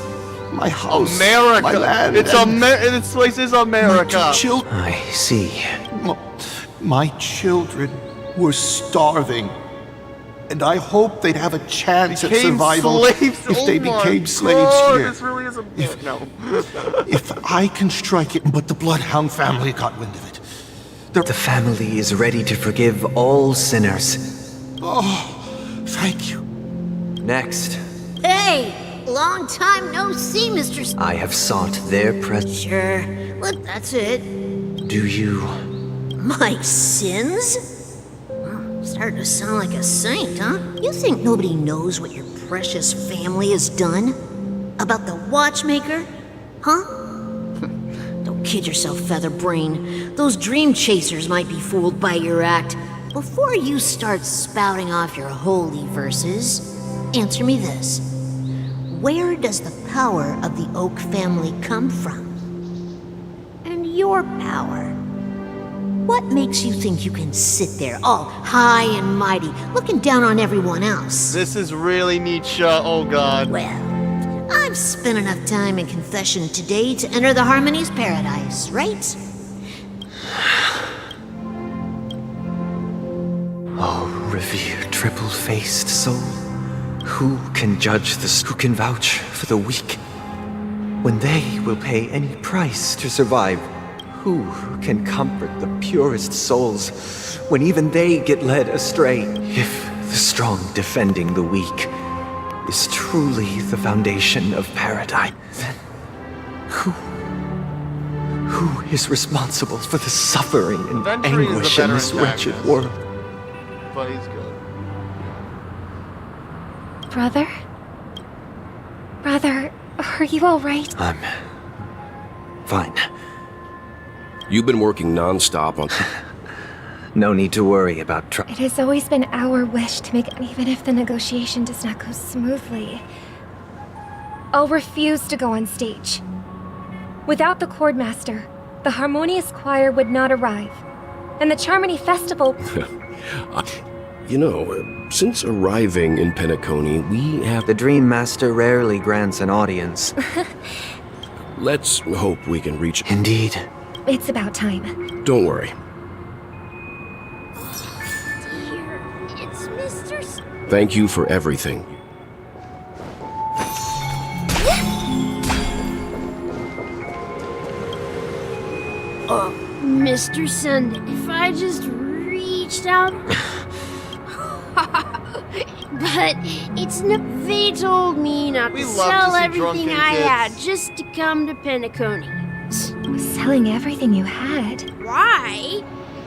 My house, America. my land. This place is America. My 2 children. I see. My children were starving. And I hoped they'd have a chance at survival if they became slaves here. This really is If I can strike it, but the Bloodhound family got wind of it. The family is ready to forgive all sinners. Oh, thank you. Next, Hey! Long time no see, Mr. I have sought their presence. Sure. Well, that's it. Do you? My sins? Starting to sound like a saint, huh? You think nobody knows what your precious family has done? About the watchmaker? Huh? Don't kid yourself, Featherbrain. Those dream chasers might be fooled by your act. Before you start spouting off your holy verses, answer me this. Where does the power of the Oak family come from? And your power? What makes you think you can sit there all high and mighty, looking down on everyone else? This is really Nietzsche, oh god. Well, I've spent enough time in confession today to enter the Harmony's paradise, right? Oh, revered triple-faced soul. Who can judge who can vouch for the weak? When they will pay any price to survive, who can comfort the purest souls when even they get led astray? If the strong defending the weak is truly the foundation of paradise, then who is responsible for the suffering and Venturi anguish is the in better this wretched antagonist. world? But he's good. Brother? Brother, are you alright? I'm fine. You've been working non-stop on... No need to worry about It has always been our wish to make, even if the negotiation does not go smoothly. I'll refuse to go on stage. Without the Chordmaster, the Harmonious Choir would not arrive, and the Charmony Festival... You know, since arriving in Penacony, we have... The Dream Master rarely grants an audience. Let's hope we can reach... Indeed. It's about time. Don't worry. It's Mr. Thank you for everything. Mr. Sunday, if I just reached out... But they told me not to sell everything I had just to come to Penacony. Selling everything you had? Why?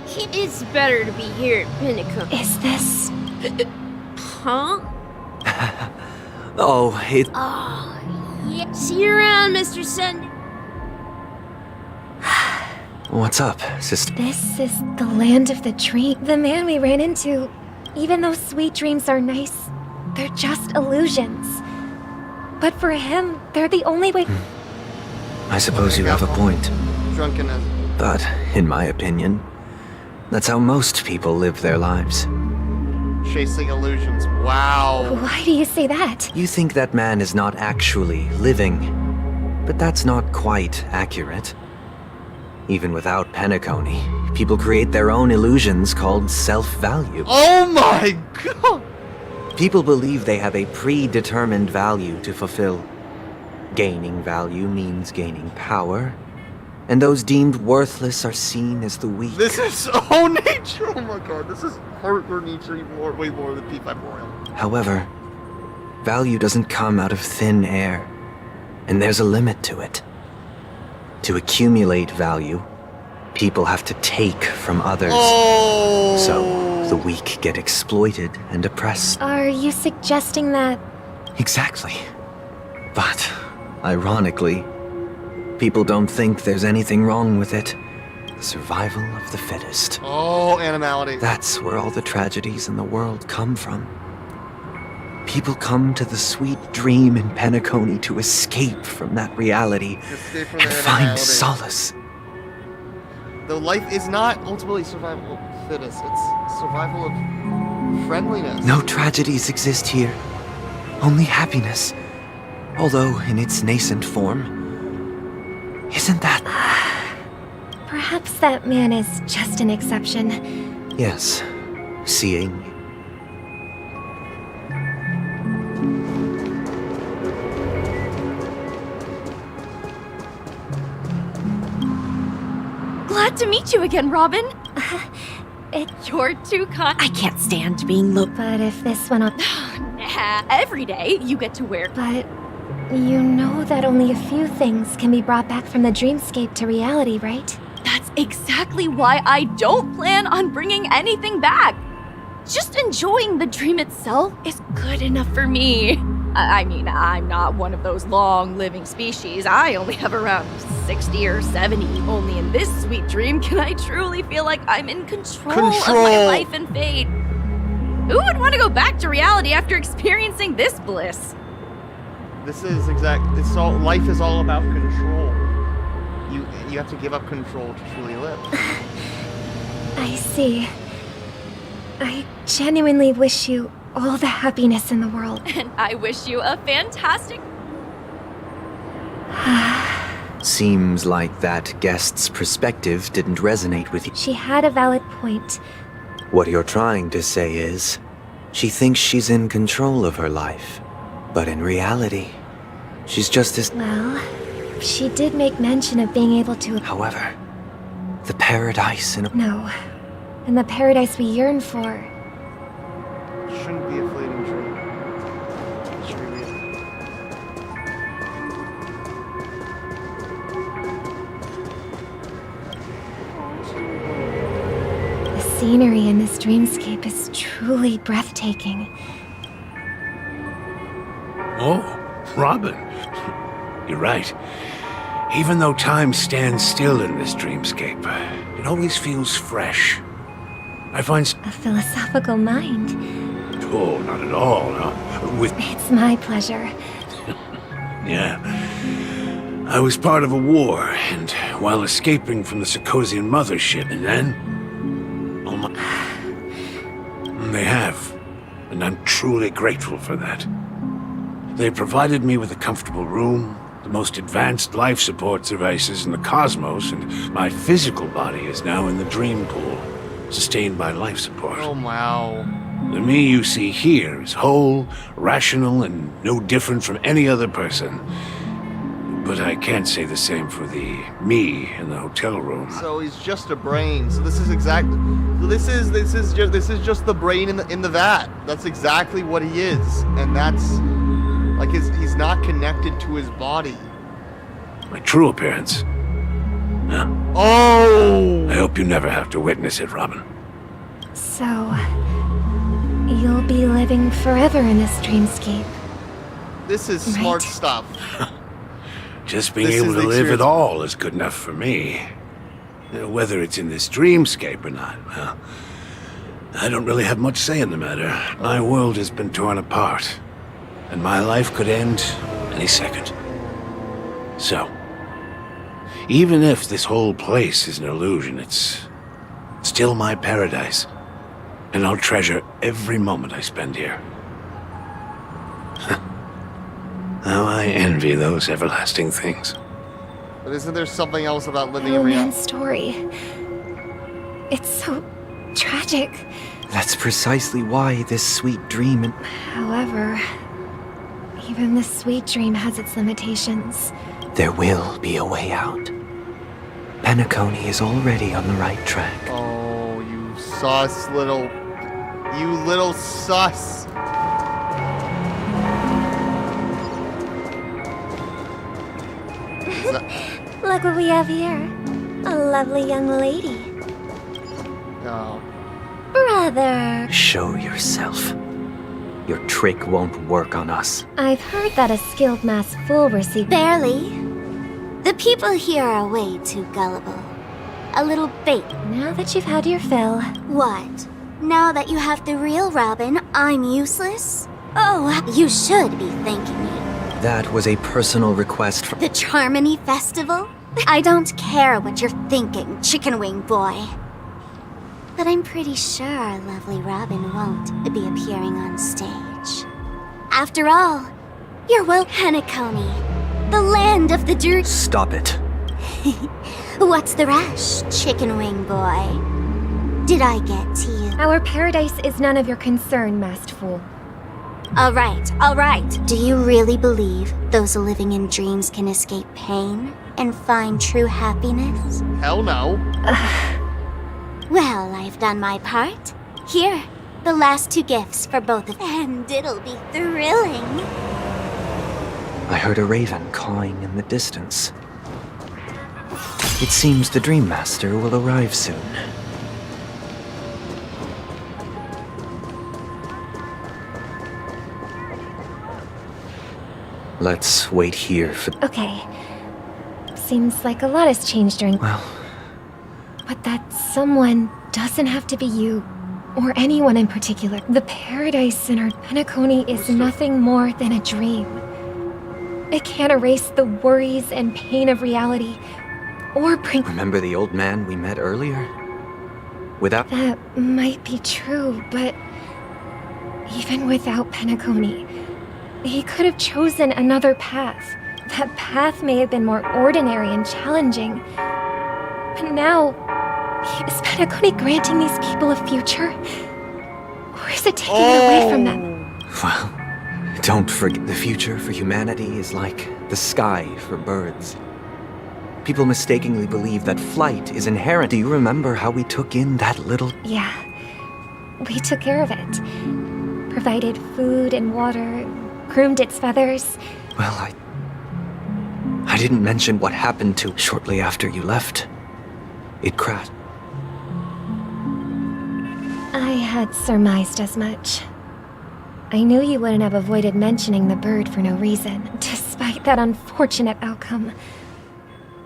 It's better to be here at Penacony. Is this... Huh? Oh, it... Oh, yeah. See you around, Mr. Sunday. What's up, sister? This is the land of the dream. The man we ran into, even though sweet dreams are nice, they're just illusions. But for him, they're the only way... I suppose you have a point. Drunkenness. But, in my opinion, that's how most people live their lives. Chasing illusions. Wow. Why do you say that? You think that man is not actually living, but that's not quite accurate. Even without Penacony, people create their own illusions called self-value. Oh my god! People believe they have a predetermined value to fulfill. Gaining value means gaining power, and those deemed worthless are seen as the weak. This is so Nietzsche! Oh my god, this is hardcore Nietzsche way more than P5 Royal. However, value doesn't come out of thin air, and there's a limit to it. To accumulate value, people have to take from others. Oh. So the weak get exploited and oppressed. Are you suggesting that... Exactly. But, ironically, people don't think there's anything wrong with it. The survival of the fittest. Oh, animality. That's where all the tragedies in the world come from. People come to the sweet dream in Penacony to escape from that reality and find solace. Though life is not ultimately survival of the fittest, it's survival of friendliness. No tragedies exist here, only happiness. Although in its nascent form. Isn't that... Perhaps that man is just an exception. Yes, seeing. Glad to meet you again, Robin. You're too kind. I can't stand being looked. But if this went on... Nah, every day you get to wear. But you know that only a few things can be brought back from the dreamscape to reality, right? That's exactly why I don't plan on bringing anything back. Just enjoying the dream itself is good enough for me. I mean, I'm not one of those long-living species. I only have around 60 or 70. Only in this sweet dream can I truly feel like I'm in control of my life and fate. Who would want to go back to reality after experiencing this bliss? This is it's all, life is all about control. You have to give up control to truly live. I see. I genuinely wish you all the happiness in the world. And I wish you a fantastic... Seems like that guest's perspective didn't resonate with you. She had a valid point. What you're trying to say is, she thinks she's in control of her life. But in reality, she's just as... Well, she did make mention of being able to... However, the paradise in... No. And the paradise we yearn for... Shouldn't be a fleeting dream. It should be real. The scenery in this dreamscape is truly breathtaking. Oh, Robin. You're right. Even though time stands still in this dreamscape, it always feels fresh. I find... A philosophical mind. Oh, not at all, no. It's my pleasure. Yeah. I was part of a war, and while escaping from the Sarkosian mothership, and then... Oh my... They have, and I'm truly grateful for that. They provided me with a comfortable room, the most advanced life support devices in the cosmos, and my physical body is now in the dream pool, sustained by life support. Oh, wow. The me you see here is whole, rational, and no different from any other person. But I can't say the same for the me in the hotel room. So he's just a brain. So this is exactly... This is just the brain in the vat. That's exactly what he is. And that's... Like, he's not connected to his body. My true appearance. Huh. Oh! I hope you never have to witness it, Robin. So... You'll be living forever in this dreamscape. This is smart stuff. Just being able to live at all is good enough for me. Whether it's in this dreamscape or not, well... I don't really have much say in the matter. My world has been torn apart. And my life could end any second. So, even if this whole place is an illusion, it's still my paradise. And I'll treasure every moment I spend here. How I envy those everlasting things. But isn't there something else about living The in reality? man's story. It's so tragic. That's precisely why this sweet dream... However... Even the sweet dream has its limitations. There will be a way out. Penacony is already on the right track. Oh, you sus little... You little sus. Look what we have here. A lovely young lady. Oh. Brother. Show yourself. Your trick won't work on us. I've heard that a skilled masked fool receives. Barely. The people here are way too gullible. A little bait. Now that you've had your fill. What? Now that you have the real Robin, I'm useless? Oh, you should be thanking me. That was a personal request from The Charmony Festival? I don't care what you're thinking, chicken wing boy. But I'm pretty sure our lovely Robin won't be appearing on stage. After all, you're Penacony, the land of the dream. Stop it. What's the rush, chicken wing boy? Did I get to you? Our paradise is none of your concern, masked fool. All right. Do you really believe those living in dreams can escape pain and find true happiness? Hell no. Well, I've done my part. Here, the last 2 gifts for both of them, and it'll be thrilling. I heard a raven cawing in the distance. It seems the Dream Master will arrive soon. Let's wait here for... Okay. Seems like a lot has changed during... Well... But that someone doesn't have to be you, or anyone in particular. The paradise in our Penacony is nothing more than a dream. It can't erase the worries and pain of reality, or bring... Remember the old man we met earlier? Without... That might be true, but... Even without Penacony, he could have chosen another path. That path may have been more ordinary and challenging. But now, is Penacony granting these people a future? Or is it taking it away from them? Well, don't forget the future for humanity is like the sky for birds. People mistakenly believe that flight is inherent. Do you remember how we took in that little... Yeah, we took care of it. Provided food and water, groomed its feathers. Well, I didn't mention what happened to shortly after you left. It crashed. I had surmised as much. I knew you wouldn't have avoided mentioning the bird for no reason. Despite that unfortunate outcome,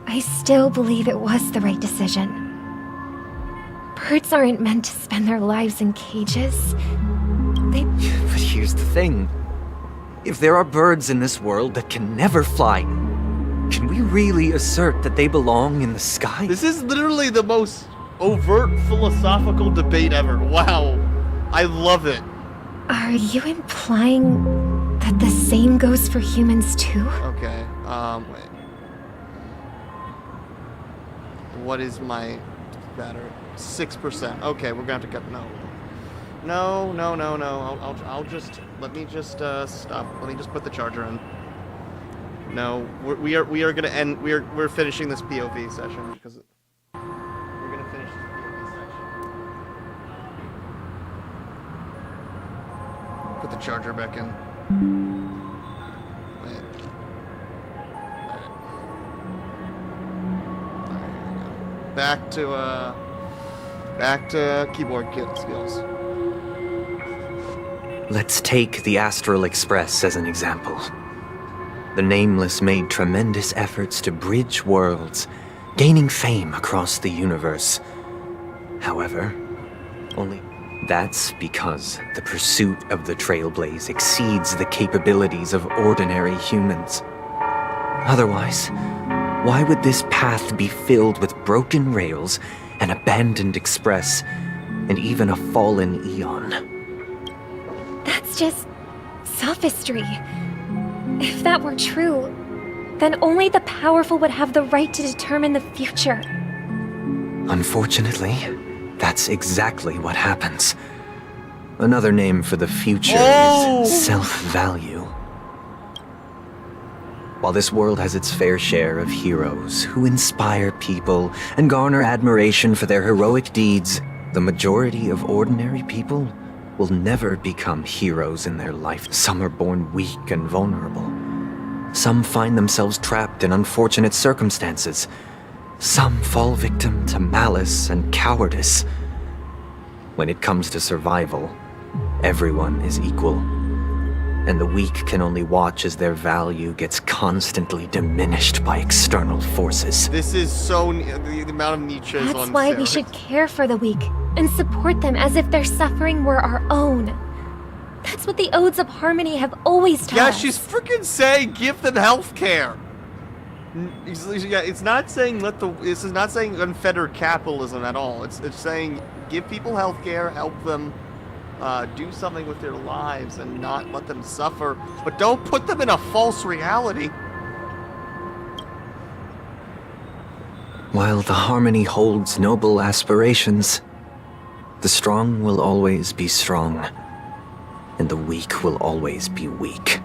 I still believe it was the right decision. Birds aren't meant to spend their lives in cages. But here's the thing. If there are birds in this world that can never fly, can we really assert that they belong in the sky? This is literally the most overt philosophical debate ever. Wow. I love it. Are you implying that the same goes for humans too? Okay, wait. What is my battery? 6%. Okay, we're gonna have to cut. No. I'll just let me just stop. Let me just put the charger in. No, we are gonna end. We're finishing this POV session because we're gonna finish this POV section. Put the charger back in. Wait. Alright. Back to keyboard skills. Let's take the Astral Express as an example. The Nameless made tremendous efforts to bridge worlds, gaining fame across the universe. However, only that's because the pursuit of the Trailblaze exceeds the capabilities of ordinary humans. Otherwise, why would this path be filled with broken rails, an abandoned express, and even a fallen eon? That's just sophistry. If that were true, then only the powerful would have the right to determine the future. Unfortunately, that's exactly what happens. Another name for the future is self-value. While this world has its fair share of heroes who inspire people and garner admiration for their heroic deeds, the majority of ordinary people will never become heroes in their life. Some are born weak and vulnerable, Some find themselves trapped in unfortunate circumstances. Some fall victim to malice and cowardice. When it comes to survival, everyone is equal. And the weak can only watch as their value gets constantly diminished by external forces. This is so... the amount of Nietzsche is on That's why we should care for the weak and support them as if their suffering were our own. That's what the Odes of Harmony have always taught us. Yeah, she's freaking saying give them health care. Yeah, it's not saying this is not saying unfettered capitalism at all. It's saying give people health care, help them do something with their lives and not let them suffer, but don't put them in a false reality. While the Harmony holds noble aspirations, the strong will always be strong, and the weak will always be weak.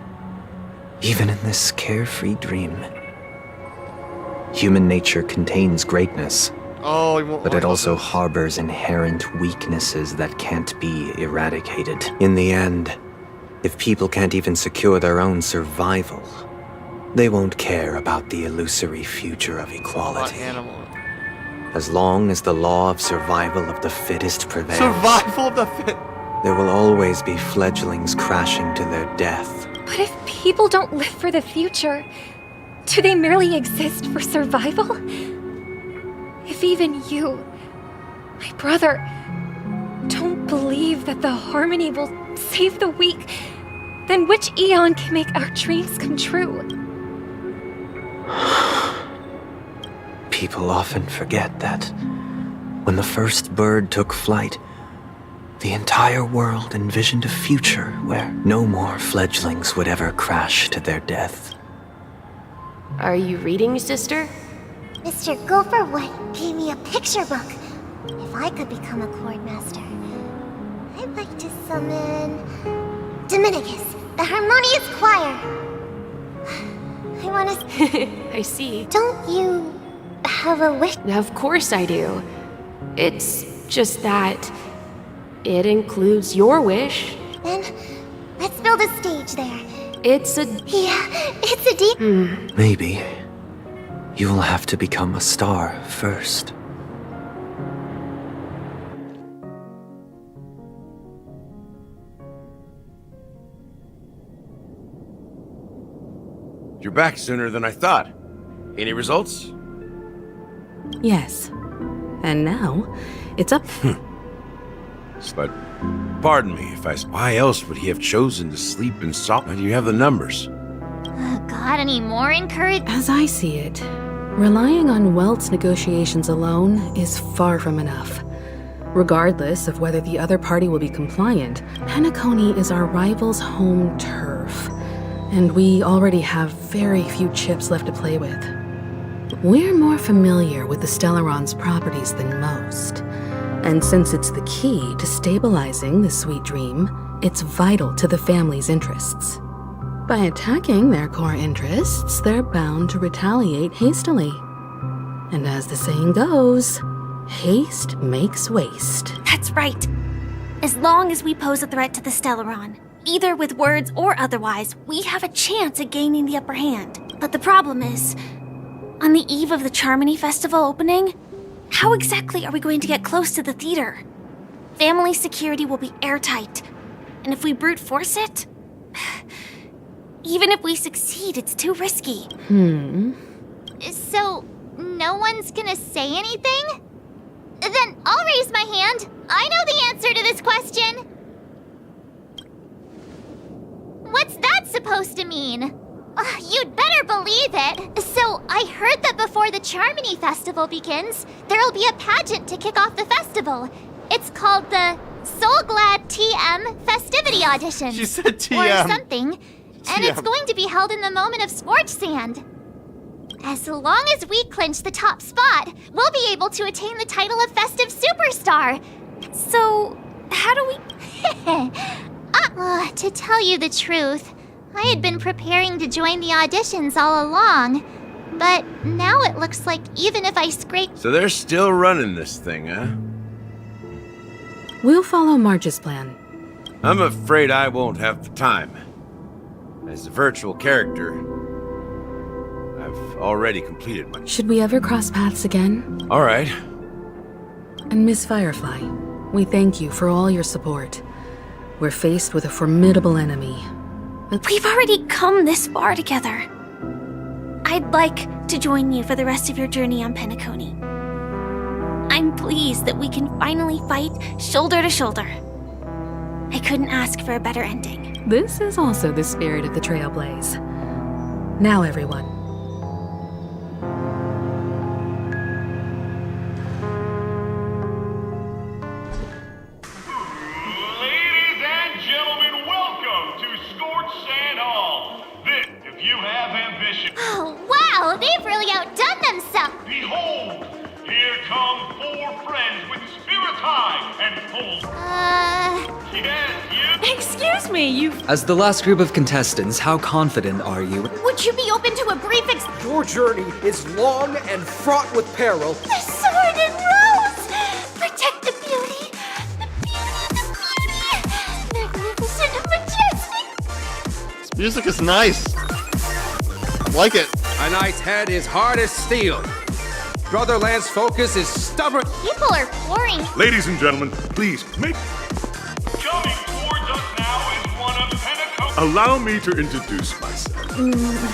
Even in this carefree dream, human nature contains greatness. But it also harbors inherent weaknesses that can't be eradicated. In the end, if people can't even secure their own survival, they won't care about the illusory future of equality. As long as the law of survival of the fittest prevails, Survival of the fit. there will always be fledglings crashing to their death. But if people don't live for the future, do they merely exist for survival? If even you, my brother, don't believe that the Harmony will save the weak, then which eon can make our dreams come true? People often forget that when the first bird took flight, the entire world envisioned a future where no more fledglings would ever crash to their death. Are you reading, sister? Mr. Gopherwood gave me a picture book. If I could become a chord master, I'd like to summon Dominicus, the harmonious choir. I want to... I see. Don't you have a wish? Of course I do. It's just that it includes your wish. Then let's build a stage there. It's a... Yeah, it's a deep... Maybe you will have to become a star first. You're back sooner than I thought. Any results? Yes. And now, it's up. But, pardon me if I... Why else would he have chosen to sleep in solitude? Do you have the numbers? Got any more encouragement? As I see it, relying on Welt's negotiations alone is far from enough. Regardless of whether the other party will be compliant, Penacony is our rival's home turf, and we already have very few chips left to play with. We're more familiar with the Stellaron's properties than most, and since it's the key to stabilizing the sweet dream, it's vital to the family's interests. By attacking their core interests, they're bound to retaliate hastily. And as the saying goes, haste makes waste. That's right. As long as we pose a threat to the Stellaron, either with words or otherwise, we have a chance at gaining the upper hand. But the problem is, on the eve of the Charmony Festival opening, how exactly are we going to get close to the theater? Family security will be airtight, and if we brute force it, even if we succeed, it's too risky. So, no one's gonna say anything? Then I'll raise my hand. I know the answer to this question. What's that supposed to mean? You'd better believe it. So, I heard that before the Charmony Festival begins, there'll be a pageant to kick off the festival. It's called the Soulglad TM Festivity Audition. She said TM. Or something. And it's going to be held in the moment of Scorch Sand. As long as we clinch the top spot, we'll be able to attain the title of Festive Superstar. So, how do we... To tell you the truth, I had been preparing to join the auditions all along. But now it looks like even if I scrape... So they're still running this thing, huh? We'll follow Marge's plan. I'm afraid I won't have the time. As a virtual character, I've already completed my... Should we ever cross paths again? All right. And Miss Firefly, we thank you for all your support. We're faced with a formidable enemy. But We've already come this far together. I'd like to join you for the rest of your journey on Penacony. I'm pleased that we can finally fight shoulder to shoulder. I couldn't ask for a better ending. this is also the spirit of the Trailblaze. Now, everyone. Ladies and gentlemen, welcome to Scorched Sand Hall. This, if you have ambition. Oh, wow, they've really outdone themselves. Behold, here come 4 friends with spirits high and full. Yes, you. Excuse me, As the last group of contestants, how confident are you? Would you be open to a brief Your journey is long and fraught with peril. The sword and rose! Protect the beauty! Magnificent and majestic! This music is nice. I like it. A knight's head is hard as steel. Brotherland's focus is stubborn. People are pouring. Ladies and gentlemen, please make. Coming towards us now is one of Penacony. Allow me to introduce myself.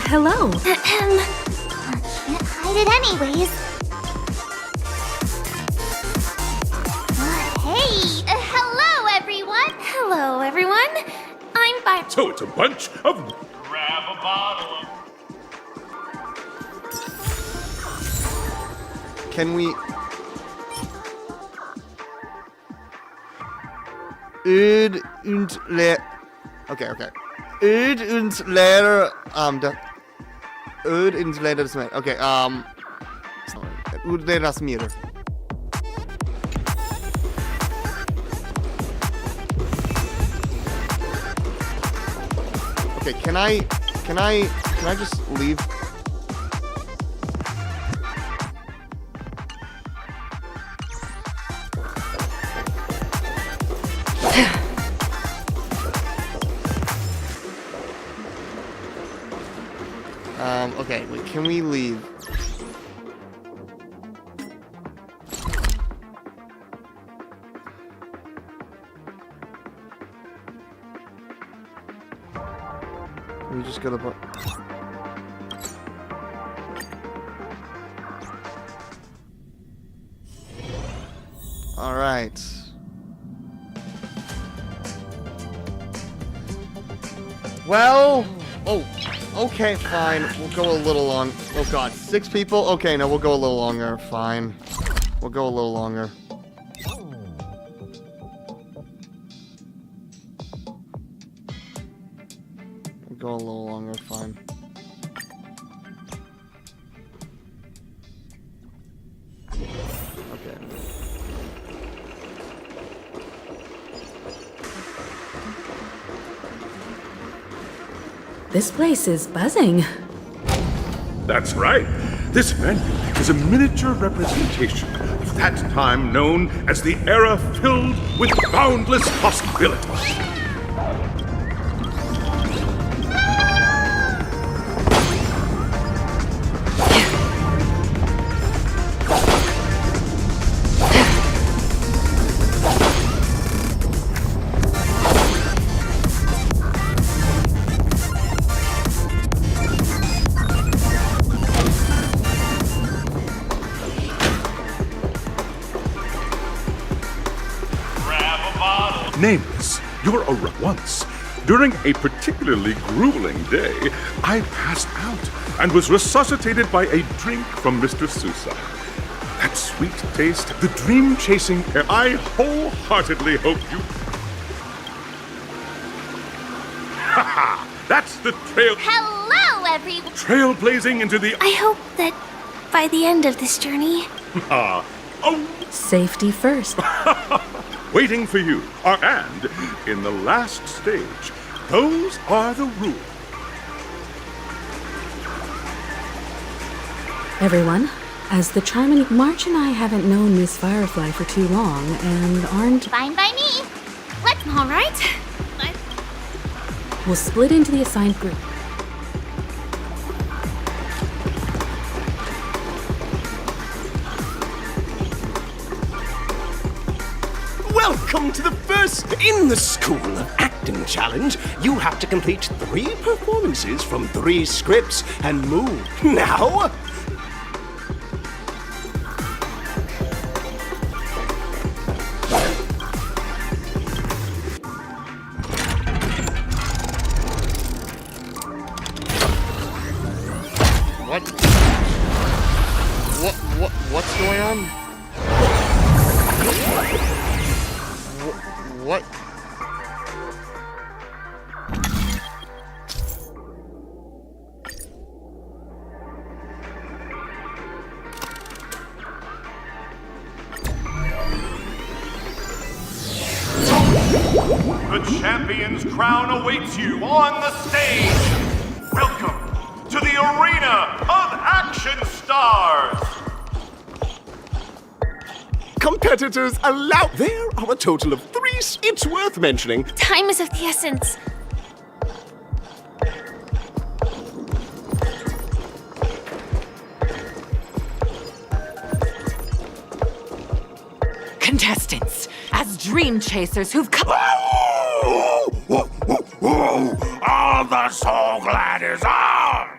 Hello. Can't hide it anyways. Hey, hello everyone. Hello, everyone. I'm Fire. So it's a bunch of. Grab a bottle of. Can we... Öd und leer... Okay. Öd und leer... Öd und leer das Meer. Okay, Öd leer das Meer. Okay, can I just leave? Okay, wait, can we leave? We just go to the... Alright. Well... Oh, okay, fine. We'll go a little long. Oh god, 6 people? Okay, no, we'll go a little longer. Fine. We'll go a little longer. We'll go a little longer, fine. Okay. This place is buzzing. That's right. This venue is a miniature representation of that time known as the era filled with boundless possibilities. Nameless, your aura once. During a particularly grueling day, I passed out and was resuscitated by a drink from Mr. Sousa. That sweet taste, the dream-chasing air, I wholeheartedly hope you... Haha! That's the trail... Hello, everyone. Trailblazing into the... I hope that by the end of this journey... Safety first. Waiting for you are, and in the last stage, those are the rules. Everyone, as the charming March and I haven't known Miss Firefly for too long and aren't... Fine by me. Let's... All right. We'll split into the assigned group. Welcome to the first in the School of Acting Challenge. You have to complete 3 performances from 3 scripts and move. Now... What's going on? What? The champion's crown awaits you on the stage. Welcome to the Arena of Action Stars. Competitors allow... There are a total of 3... It's worth mentioning. Time is of the essence. Contestants, as dream chasers who've come... All the Soul Gliders are!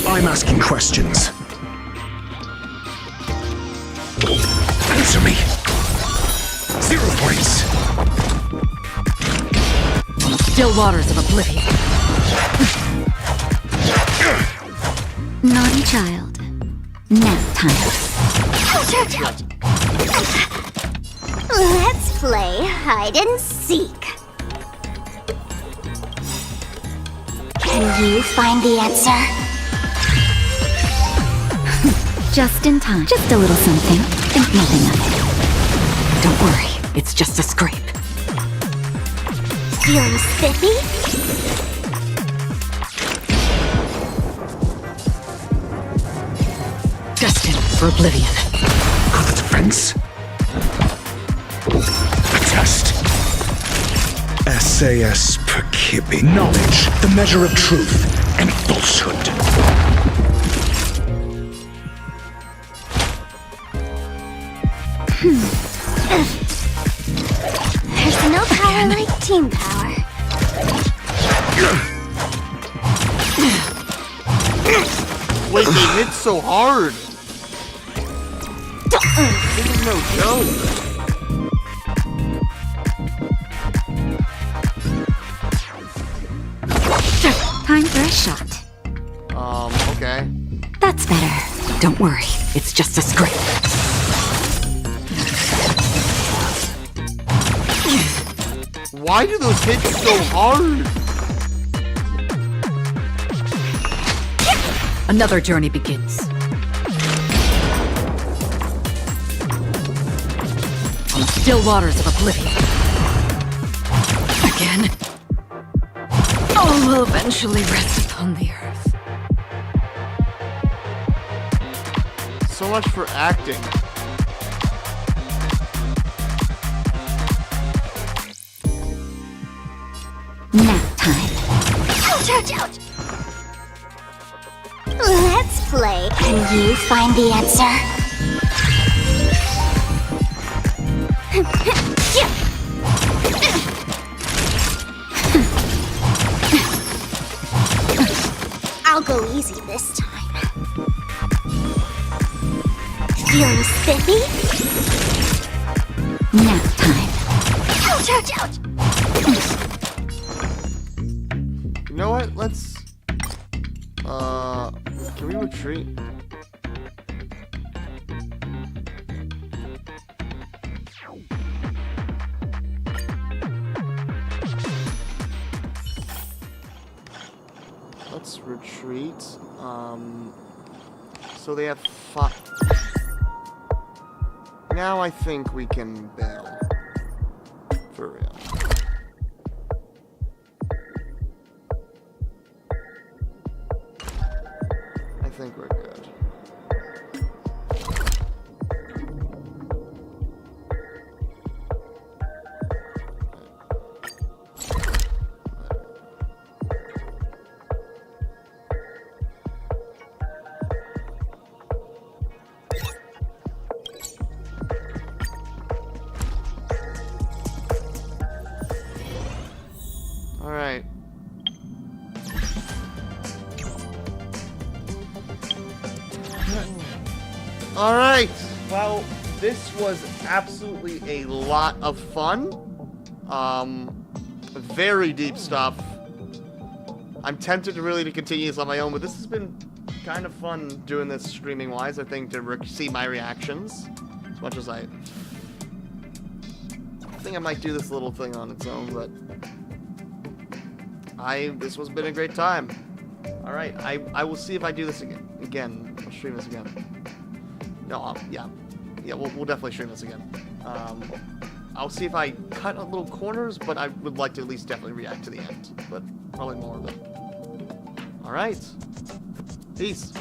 I'm asking questions. Answer me. 0 points. On the still waters of oblivion. Naughty child. Nap time. Let's play hide and seek. Can you find the answer? Just in time. Just a little something. Think nothing of it. Don't worry, it's just a scrape. Feeling spiffy? Destined for oblivion. For the defense. A test. SAS per Kibbe. Knowledge, the measure of truth and falsehood. There's no power like team power. Wait, they hit so hard. This is no joke. Time for a shot. Okay. That's better. Don't worry, it's just a scrape. Why do those hit so hard? Another journey begins. On the still waters of oblivion. Again. All will eventually rest upon the earth. So much for acting. Nap time. Ouch! Let's play. Can you find the answer? I'll go easy this time. Feeling spiffy? Nap time. Ouch! You know what? Let's... Can we retreat? Let's retreat. So they have 5... Now I think we can bail. For real. I think we're good. Alright, well, this was absolutely a lot of fun. Very deep stuff. I'm tempted to continue this on my own, but this has been kind of fun doing this streaming-wise, I think, to see my reactions. As much as I think I might do this little thing on its own, but this has been a great time. Alright, I will see if I do this again. I'll stream this again. No, yeah, we'll definitely stream this again. I'll see if I cut a little corners, but I would like to at least definitely react to the end. But probably more of it. Alright. Peace.